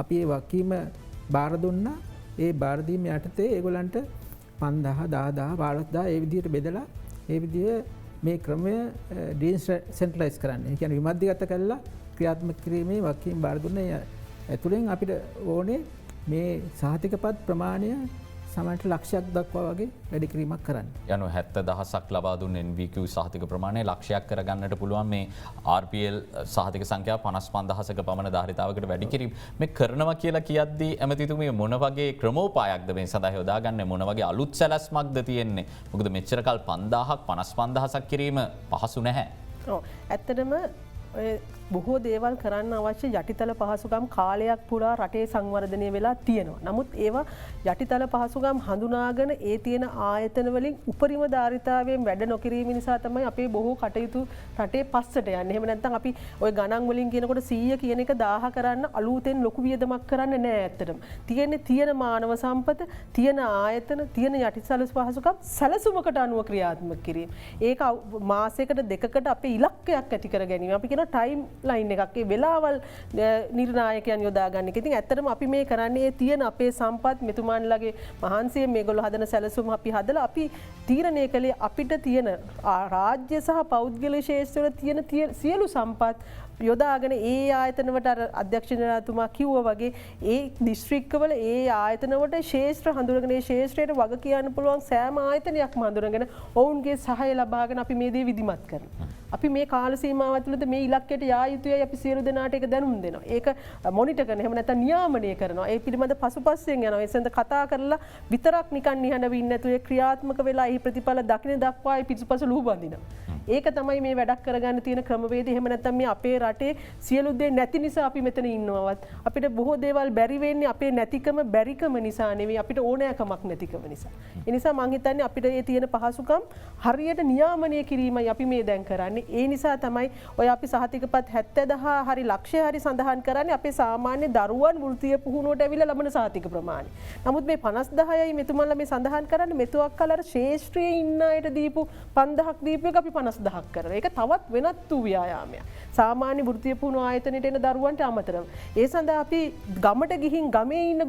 අපි ඒ වකීම බාර දුන්නා. ඒ බාර දීම යටතේ ඒගොල්ලන්ට 5,000 10,000 15,000 ඒ විදිහට බෙදලා ඒ විදිහ මේ ක්‍රමය ඩිසෙන්ට්‍රලයිස් කරන්න. ඒ කියන්නේ විමධ්‍යගත කරලා ක්‍රියාත්මක කිරීමේ වකීම් බාර දුන්නේ. ඇතුළෙන් අපිට ඕනේ මේ සහතිකපත් ප්‍රමාණය සමහරට ලක්ෂයක් දක්වා වගේ වැඩි කිරීමක් කරන්න. යනු 70,000ක් ලබා දුන්න NBQ සහතික ප්‍රමාණය ලක්ෂයක් කරගන්නට පුළුවන් මේ RPL සහතික සංඛ්‍යාව 55,000ක පමණ ධාරිතාවකට වැඩි කිරීම. මේ කරනවා කියලා කියද්දී ඇමතිතුමිය මොන වගේ ක්‍රමෝපායක්ද මේ සඳහා යොදාගන්නේ? මොන වගේ අලුත් සැලැස්මක්ද තියෙන්නේ? මොකද මෙච්චර කල් 5,000ක් 55,000ක් කිරීම පහසු නැහැ. ඔව් ඇත්තටම බොහෝ දේවල් කරන්න අවශ්‍ය යටිතල පහසුකම් කාලයක් පුරා රටේ සංවර්ධනය වෙලා තියෙනවා. නමුත් ඒවා යටිතල පහසුකම් හඳුනාගෙන ඒ තියෙන ආයතන වලින් උපරිම ධාරිතාවයෙන් වැඩ නොකිරීම නිසා තමයි අපේ බොහෝ කටයුතු රටේ පස්සට යන්නේ. එහෙම නැත්නම් අපි ওই ගණන් වලින් කියනකොට 100 කියන එක 1000 කරන්න අලුතෙන් ලොකු වියදමක් කරන්න නෑ ඇත්තටම. තියෙන මානව සම්පත, තියෙන ආයතන, තියෙන යටිතල පහසුකම් සැලසුමකට අනුව ක්‍රියාත්මක කිරීම. ඒක මාසයකට දෙකකට අපේ ඉලක්කයක් ඇති කර ගැනීම. අපි කියන ටයිම් ලයින් එකක් ඒ වෙලාවල් නිර්ණායකයන් යොදා ගන්න එක. ඉතින් ඇත්තටම අපි මේ කරන්නේ තියෙන අපේ සම්පත් මෙතුමාන්ලගේ මහන්සියෙන් මේගොල්ලෝ හදන සැලසුම් අපි හදලා අපි තීරණය කළේ අපිට තියෙන රාජ්‍ය සහ පෞද්ගලික ශේෂ්ත්‍රවල තියෙන සියලු සම්පත් යොදාගෙන ඒ ආයතනවට අධ්‍යක්ෂ ජනරාල්තුමා කිව්වා වගේ ඒ දිස්ත්‍රික්කවල ඒ ආයතනවලට ශේෂ්ත්‍ර හඳුනගෙන ඒ ශේෂ්ත්‍රයට වග කියන්න පුළුවන් සෑම ආයතනයක්ම හඳුනගෙන ඔවුන්ගේ සහාය ලබාගෙන අපි මේ දේ විධිමත් කරනවා. අපි මේ කාල සීමාව තුළද මේ ඉලක්කයට යා යුතුයි අපි සියලු දෙනාට ඒක දැනුම් දෙනවා. ඒක මොනිටර් කරන එහෙම නැත්නම් නියාමනය කරනවා. ඒ පිළිබඳ පසුපස්සෙන් යනවා. ඒ සඳ කතා කරලා විතරක් නිකන් නිහඬව ඉන්නේ නැතුව ඒ ක්‍රියාත්මක වෙලා එහි ප්‍රතිඵල දකින්න දක්වා ඒ පිටුපස ලුහු බඳිනවා. ඒක තමයි මේ වැඩක් කරගන්න තියෙන ක්‍රමවේදය. එහෙම නැත්නම් මේ අපේ රටේ සියලු දේ නැති නිසා අපි මෙතන ඉන්නවවත් අපිට බොහෝ දේවල් බැරි වෙන්නේ අපේ නැතිකම බැරිකම නිසා නෙවෙයි අපිට ඕනෑකමක් නැතිකම නිසා. ඒ නිසා මම හිතන්නේ අපිට මේ තියෙන පහසුකම් හරියට නියාමනය කිරීමයි අපි මේ දැන් කරන්නේ. ඒ නිසා තමයි ඔය අපි සහතිකපත් 70,000 හරි ලක්ෂය හරි සඳහන් කරන්නේ අපේ සාමාන්‍ය දරුවන් වෘත්තීය පුහුණුවට ඇවිල්ලා ලබන සහතික ප්‍රමාණය. නමුත් මේ 50,000යි මෙතුමන්ලා මේ සඳහන් කරන්නේ මෙතුවක් කල අර ශේෂ්ත්‍රයේ ඉන්න අයට දීපු 5,000ක් දීපු එක අපි 50,000ක් කරනවා. ඒක තවත් වෙනත් වූ ව්‍යායාමයක්. සාමාන්‍ය වෘත්තීය පුහුණු ආයතනයට එන දරුවන්ට අමතරව. ඒ සඳහා අපි ගමට ගිහින් ගමේ ඉන්න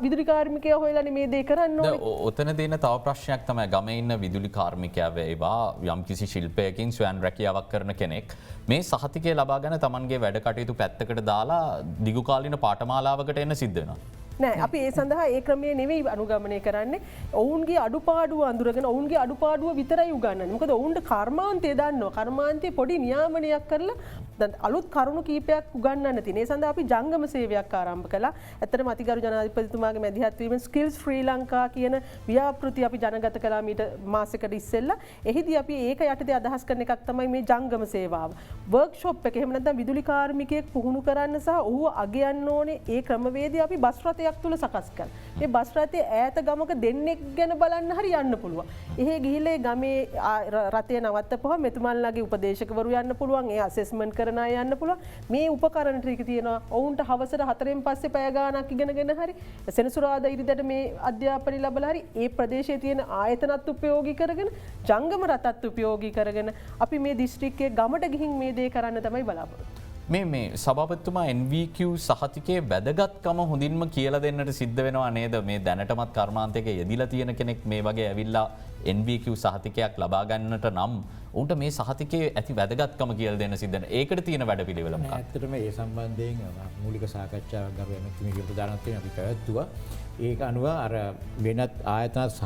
විදුලි කාර්මිකයෝ හොයලානේ මේ දේ කරන්න ඕනේ. ඔතන තියෙන තව ප්‍රශ්නයක් තමයි ගමේ ඉන්න විදුලි කාර්මිකයා වේවා යම්කිසි ශිල්පයකින් ස්වයං රැකියාවක් කරන කෙනෙක් මේ සහතිකය ලබාගෙන තමන්ගේ වැඩ කටයුතු පැත්තකට දාලා දිගු කාලින පාඨමාලාවකට එන්න සිද්ධ වෙනවා. නෑ අපි ඒ සඳහා ඒ ක්‍රමය නෙවෙයි අනුගමනය කරන්නේ ඔවුන්ගේ අඩුපාඩුව අඳුරගෙන ඔවුන්ගේ අඩුපාඩුව විතරයි උගන්නන්නේ. මොකද ඔවුන්ට කර්මාන්තය දන්නවා. කර්මාන්තයේ පොඩි නියාමනයක් කරලා අලුත් කරුණු කීපයක් උගන්වන්න තියෙන. ඒ සඳහා අපි ජංගම සේවයක් ආරම්භ කළා. ඇත්තටම අතිගරු ජනාධිපතිතුමාගේ මැදිහත් වීමෙන් ස්කිල්ස් ශ්‍රී ලංකා කියන ව්‍යාපෘති අපි ජනගත කළා මීට මාසයකට ඉස්සෙල්ලා. එහිදී අපි ඒක යටතේ අදහස් කරන එකක් තමයි මේ ජංගම සේවාව. වර්ක්ෂොප් එක එහෙම නැත්නම් විදුලි කාර්මිකයෙක් පුහුණු කරන්න සහ ඔහුව අගයන්න ඕනේ ඒ ක්‍රමවේදය අපි බස් රථයක් තුල සකස් කරනවා. මේ බස් රථයේ ඈත ගමක දෙන්නෙක් ගැන බලන්න හරි යන්න පුළුවන්. එහෙ ගිහිල්ලා ගමේ රථය නවත්තපුවම මෙතුමන්ලාගේ උපදේශකවරු යන්න පුළුවන්. ඒ ඇසෙස්මන්ට් කරන අය යන්න පුළුවන්. මේ උපකරණ ටික තියෙනවා. ඔවුන්ට හවසට 4න් පස්සේ පැය ගාණක් ඉගෙනගෙන හරි සෙනසුරාදා ඉරිදට මේ අධ්‍යාපනය ලැබලා හරි ඒ ප්‍රදේශයේ තියෙන ආයතනත් උපයෝගී කරගෙන ජංගම රටත් උපයෝගී කරගෙන අපි මේ දිස්ත්‍රික්කයේ ගමට ගිහින් මේ දේ කරන්න තමයි බලාපොරොත්තු. මේ සභාපතිතුමා NVQ සහතිකයේ වැදගත්කම හොඳින්ම කියලා දෙන්නට සිද්ධ වෙනවා නේද? මේ දැනටමත් කර්මාන්තයක යෙදිලා තියෙන කෙනෙක් මේ වගේ ඇවිල්ලා NVQ සහතිකයක් ලබා ගන්නට නම් උන්ට මේ සහතිකයේ ඇති වැදගත්කම කියලා දෙන්න සිද්ධ වෙනවා. ඒකට තියෙන වැඩපිළිවෙල මොකක්ද? ඇත්තටම ඒ සම්බන්ධයෙන් මූලික සාකච්ඡාවක් ගරු එමෙතුමියගේ ප්‍රධානත්වයෙන් අපි පැවැත්තුවා. ඒක අනුව අර වෙනත් ආයතන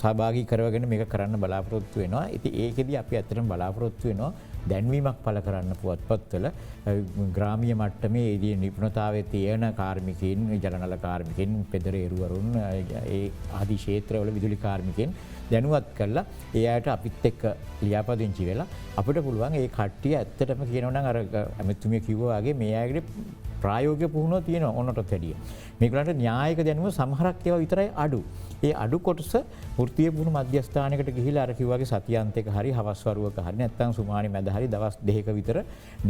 සහභාගී කරවගෙන මේක කරන්න බලාපොරොත්තු වෙනවා. ඉතින් ඒකෙදී අපි ඇත්තටම බලාපොරොත්තු වෙනවා දැන්වීමක් පළ කරන්න පුවත්පත්වල ග්‍රාමීය මට්ටමේ ඒ නිපුණතාවයේ තියෙන කාර්මිකයින්, ජලනල කාර්මිකයින්, පෙදරේරුවරුන්, ඒ ආදී ක්ෂේත්‍රවල විදුලි කාර්මිකයින් දැනුවත් කරලා ඒ අයට අපිත් එක්ක ලියාපදිංචි වෙලා අපිට පුළුවන් ඒ කට්ටිය ඇත්තටම කියනවා නම් අර එමෙතුමිය කිව්වා වගේ මේ අයගේ ප්‍රායෝගික පුහුණුව තියෙනවා ඕනටත් වැඩිය. මේගොල්ලන්ට න්‍යායික දැනුම සමහරක් ඒවා විතරයි අඩු. ඒ අඩු කොටස වෘත්තීය පුහුණු මධ්‍යස්ථානයකට ගිහිලා අර කිව්වාගේ සතියාන්තයක හරි හවස් වරුවක හරි නැත්නම් සුමානි මැද හරි දවස් දෙකක විතර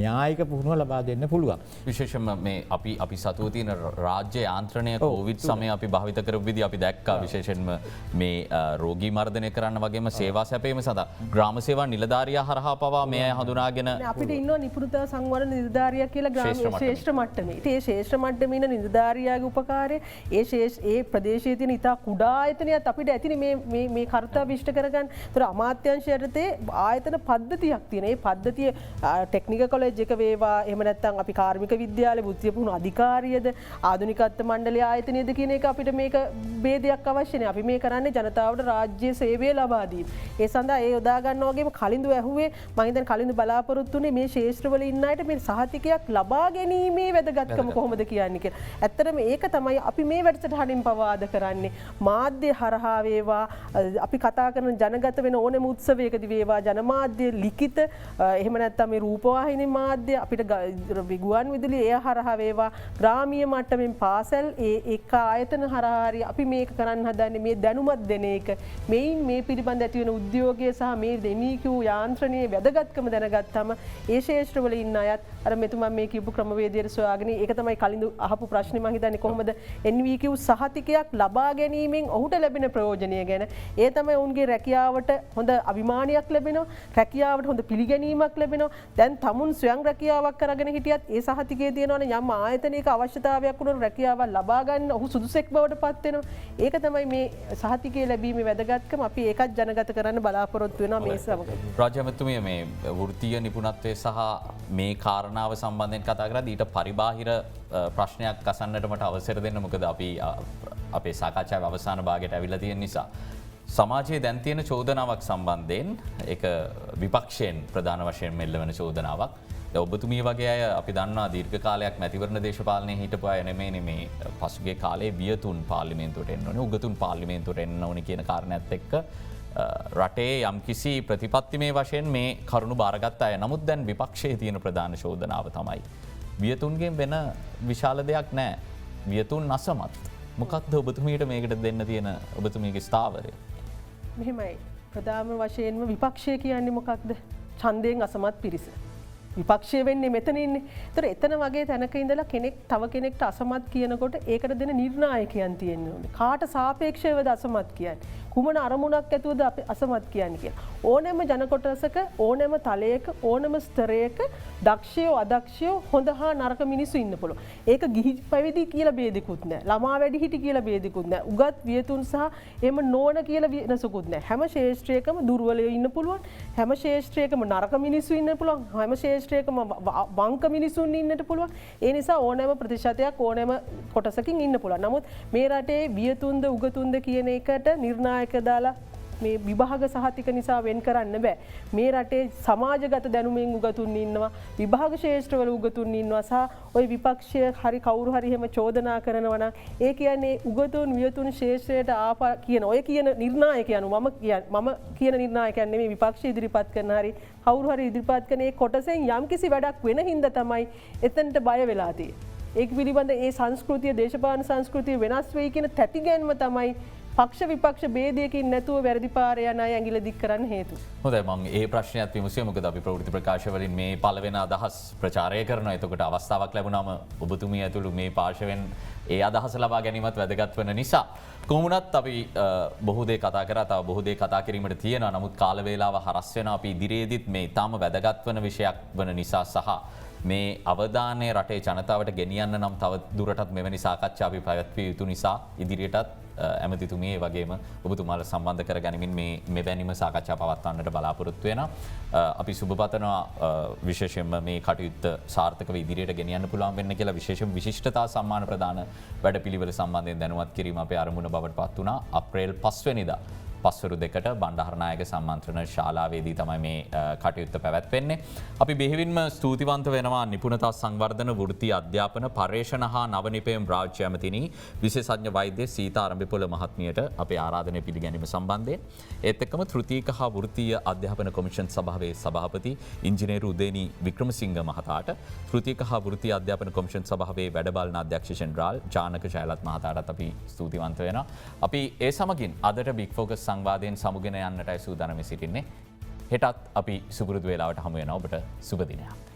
න්‍යායික පුහුණුව ලබා දෙන්න පුළුවන්. විශේෂයෙන්ම මේ අපි සතුව තියෙන රාජ්‍ය යාන්ත්‍රණය කොවිඩ් සමයේ අපි භාවිත කරපු විදිහ අපි දැක්කා. විශේෂයෙන්ම මේ රෝගී මර්ධනය කරන්න වගේම සේවා සැපයීම සඳහා ග්‍රාම සේවා නිලධාරියා හරහා පවා මේ අය හඳුනාගෙන අපිට ඉන්නවා නිපුණතා සංවර්ධන නිලධාරියා කියලා ග්‍රාම ශ්‍රේෂ්ඨ මට්ටමේ. ඉතින් ඒ ශ්‍රේෂ්ඨ මට්ටමේ ඉන්න නිලධාරියාගේ උපකාරය ඒ ප්‍රදේශයේ තියෙන ඉතා කුඩා ආයතනයත් අපිට ඇතිනේ මේ කර්තව්‍ය ඉෂ්ට කරගන්න. ඒතර අමාත්‍යාංශය යටතේ ආයතන පද්ධතියක් තියෙන. ඒ පද්ධතිය ටෙක්නිකල් කොලෙජ් එක වේවා එහෙම නැත්නම් අපි කාර්මික විද්‍යාලය වෘත්තීය පුහුණු අධිකාරියද ආධුනිකත්ව මණ්ඩලයේ ආයතනයද කියන එක අපිට මේක ભેදයක් අවශ්‍ය නැහැ. අපි මේ කරන්නේ ජනතාවට රාජ්‍ය සේවය ලබා දීම. ඒ සඳහා ඒ යොදා ගන්නවා වගේම කලින්දු ඇහුවේ මම හිතන්නේ කලින්දු බලාපොරොත්තුනේ මේ ශාස්ත්‍රවල ඉන්න අයට මේ සහතිකයක් ලබා ගැනීමේ වැදගත්කම කොහොමද කියන්නේ කියලා. ඇත්තටම ඒක තමයි අපි මේ වැඩසටහනින් පවාද කරන්නේ. මාධ්‍ය හරහා වේවා අපි කතා කරන ජනගත වෙන ඕනෑම උත්සවයකදී වේවා ජනමාධ්‍ය ලිඛිත එහෙම නැත්නම් මේ රූපවාහිනී මාධ්‍ය අපිට ගුවන් විදුලි එය හරහා වේවා ග්‍රාමීය මට්ටමින් පාසල් ඒ එක ආයතන හරහා හරි අපි මේක කරන්න හදන්නේ මේ දැනුමත් දෙන එක. මේන් මේ පිළිබඳ ඇති වෙන උද්‍යෝගය සහ මේ NVQ යාන්ත්‍රණයේ වැදගත්කම දැනගත්තම ඒ ශාස්ත්‍රවල ඉන්න අයත් අර මෙතුමා මේ කියපු ක්‍රමවේදයට සොයාගෙන ඒක තමයි කලින් අහපු ප්‍රශ්නේ මම හිතන්නේ කොහොමද NVQ සහතිකයක් ලබා ගැනීමෙන් ඔහුට ලැබෙන ප්‍රයෝජනය ගැන. ඒ තමයි ඔවුන්ගේ රැකියාවට හොඳ අභිමානයක් ලැබෙනවා. රැකියාවට හොඳ පිළිගැනීමක් ලැබෙනවා. දැන් තමුන් ස්වයං රැකියාවක් කරගෙන හිටියත් ඒ සහතිකයේ තියෙනවනේ යම් ආයතනයක අවශ්‍යතාවයක් වුණොත් රැකියාව ලබා ගන්න ඔහු සුදුසෙක් බවට පත් වෙනවා. ඒක තමයි මේ සහතිකයේ ලැබීමේ වැදගත්කම. අපි ඒකත් ජනගත කරන්න බලාපොරොත්තු වෙනවා මේ සමග. රාජ්‍යමතුමිය මේ වෘත්තීය නිපුණත්වය සහ මේ කාරණාව සම්බන්ධයෙන් කතා කරද්දී ඊට පරිබාහිර ප්‍රශ්නයක් අසන්නට මට අවසර දෙන්න. මොකද අපි අපේ සාකච්ඡාවේ අවසාන භාගයට ඇවිල්ලා තියෙන නිසා සමාජයේ දැන් තියෙන චෝදනාවක් සම්බන්ධයෙන් ඒක විපක්ෂයෙන් ප්‍රධාන වශයෙන් මෙල්ල වෙන චෝදනාවක්. ඔබතුමිය වගේ අය අපි දන්නවා දීර්ඝ කාලයක් මැතිවරණ දේශපාලනයේ හිටපු අය නෙමෙයි මේ පසුගිය කාලේ වියතුන් පාර්ලිමේන්තුවට එන්න ඕනේ, උගතුන් පාර්ලිමේන්තුවට එන්න ඕනේ කියන කාරණාවත් එක්ක රටේ යම්කිසි ප්‍රතිපත්තිමය වශයෙන් මේ කරුණු බාරගත් අය. නමුත් දැන් විපක්ෂයේ තියෙන ප්‍රධාන චෝදනාව තමයි වියතුන්ගෙන් වෙන විශාල දෙයක් නැහැ. වියතුන් අසමත්. මොකක්ද ඔබතුමීට මේකට දෙන්න තියෙන ඔබතුමීගේ ස්ථාවරය? මෙහෙමයි. ප්‍රධාන වශයෙන්ම විපක්ෂය කියන්නේ මොකක්ද? ඡන්දයෙන් අසමත් පිරිස. විපක්ෂය වෙන්නේ මෙතන ඉන්නේ. ඒතර එතන වගේ තැනක ඉඳලා කෙනෙක් තව කෙනෙක්ට අසමත් කියනකොට ඒකට දෙන නිර්ණායකයන් තියෙන්න ඕනේ. කාට සාපේක්ෂවද අසමත් කියන්නේ? කුමන අරමුණක් ඇතුවද අප අසමත් කියන්නේ කියලා. ඕනෑම ජනකොටසක ඕනෑම තලයක ඕනම ස්තරයක දක්ෂයෝ අදක්ෂයෝ හොඳ හා නරක මිනිස්සු ඉන්න පුළුවන්. ඒක ගිහි පැවිදි කියලා බේදෙකුත් නැහැ. ළමා වැඩිහිටි කියලා බේදෙකුත් නැහැ. උගත් වියතුන් සහ එහෙම නොවන කියලා වෙනසකුත් නැහැ. හැම ශේෂ්ත්‍රයකම දුර්වලයෝ ඉන්න පුළුවන්. හැම ශේෂ්ත්‍රයකම නරක මිනිස්සු ඉන්න පුළුවන්. හැම ශේෂ්ත්‍රයකම වංක මිනිසුන් ඉන්නට පුළුවන්. ඒ නිසා ඕනෑම ප්‍රතිශතයක් ඕනෑම කොටසකින් ඉන්න පුළුවන්. නමුත් මේ රටේ වියතුන්ද උගතුන්ද කියන එකට නිර්ණායක දාලා මේ විභාග සහතික නිසා වෙන් කරන්න බෑ. මේ රටේ සමාජගත දැනුමින් උගතුන් ඉන්නවා, විභාග ශේෂ්ත්‍රවල උගතුන් ඉන්නවා සහ ওই විපක්ෂය හරි කවුරු හරි එහෙම චෝදනා කරනවා නම් ඒ කියන්නේ උගතුන් වියතුන් ශේෂ්ත්‍රයට ආපා කියන ඔය කියන නිර්ණායකයන් මම කියන නිර්ණායකයන් නෙමෙයි විපක්ෂ ඉදිරිපත් කරන හරි කවුරු හරි ඉදිරිපත් කරන ඒ කොටසෙන් යම්කිසි වැඩක් වෙන හින්දා තමයි එතනට බය වෙලා තියෙන්නේ. ඒක පිළිබඳ ඒ සංස්කෘතිය දේශපාලන සංස්කෘතිය වෙනස් වෙයි කියන තැතිගැන්ම තමයි පක්ෂ විපක්ෂ බේදයකින් නැතුව වැරදි පාර යන අය ඇඟිල්ල දික් කරන්න හේතු. හොඳයි මම ඒ ප්‍රශ්නයත් විමසුවේ මොකද අපි ප්‍රවෘත්ති ප්‍රකාශ වලින් මේ පළවෙන අදහස් ප්‍රචාරය කරනවා. එතකොට අවස්ථාවක් ලැබුණාම ඔබතුමිය ඇතුළු මේ පාර්ශවෙන් ඒ අදහස ලබා ගැනීමත් වැදගත් වෙන නිසා කොහොමුණත් අපි බොහෝ දේ කතා කරා. තව බොහෝ දේ කතා කිරීමට තියෙනවා. නමුත් කාල වේලාව හරස් වෙනවා. අපි ඉදිරියේදීත් මේ ඊටාම වැදගත් වෙන විෂයක් වන නිසා සහ මේ අවධානය රටේ ජනතාවට ගෙනියන්න නම් තව දුරටත් මෙවැනි සාකච්ඡා අපි පැවැත්විය යුතු නිසා ඉදිරියටත් ඇමතිතුමිය වගේම ඔබතුමාල සම්බන්ධ කර ගැනීමෙන් මේ මෙවැනිම සාකච්ඡා පවත්වන්නට බලාපොරොත්තු වෙනවා. අපි සුබ පතනවා විශේෂයෙන්ම මේ කටයුත්ත සාර්ථකව ඉදිරියට ගෙනියන්න පුළුවන් වෙන්න කියලා. විශේෂයෙන් විශිෂ්ටතා සම්මාන ප්‍රදාන වැඩපිළිවෙල සම්බන්ධයෙන් දැනුවත් කිරීම අපේ අරමුණ බවට පත් වුණා. අප්‍රේල් 5 වෙනිදා පස්වරු දෙකට බණ්ඩාරනායක සම්මන්ත්‍රණ ශාලාවේදී තමයි මේ කටයුත්ත පැවැත්වෙන්නේ. අපි බෙහෙවින්ම ස්තුතිවන්ත වෙනවා නිපුණතා සංවර්ධන වෘත්ති අධ්‍යාපන පර්යේෂණ හා නවනිපයම් රාජ්‍ය ඇමතිනි විශේෂඥ වෛද්‍ය සීතා අරඹපොළ මහත්මියට අපේ ආරාධනය පිළිගැනීම සම්බන්ධයෙන් ඒත් එක්කම තෘතීක හා වෘත්තීය අධ්‍යාපන කොමිෂන් සභාවේ සභාපති ඉංජිනේරු උදේනි වික්‍රමසිංහ මහතාට තෘතීක හා වෘත්තීය අධ්‍යාපන කොමිෂන් සභාවේ වැඩබලන අධ්‍යක්ෂ ජෙනරාල් ජානක ජයලත් මහතාටත් අපි ස්තුතිවන්ත වෙනවා. අපි ඒ සමගින් අදට බිග් ෆෝකස් සංවාදයෙන් සමුගෙන යන්නටයි සූදානම සිටින්නේ. හෙටත් අපි සුපුරුදු වේලාවට හමු වෙනවා. ඔබට සුබ දිනයක්.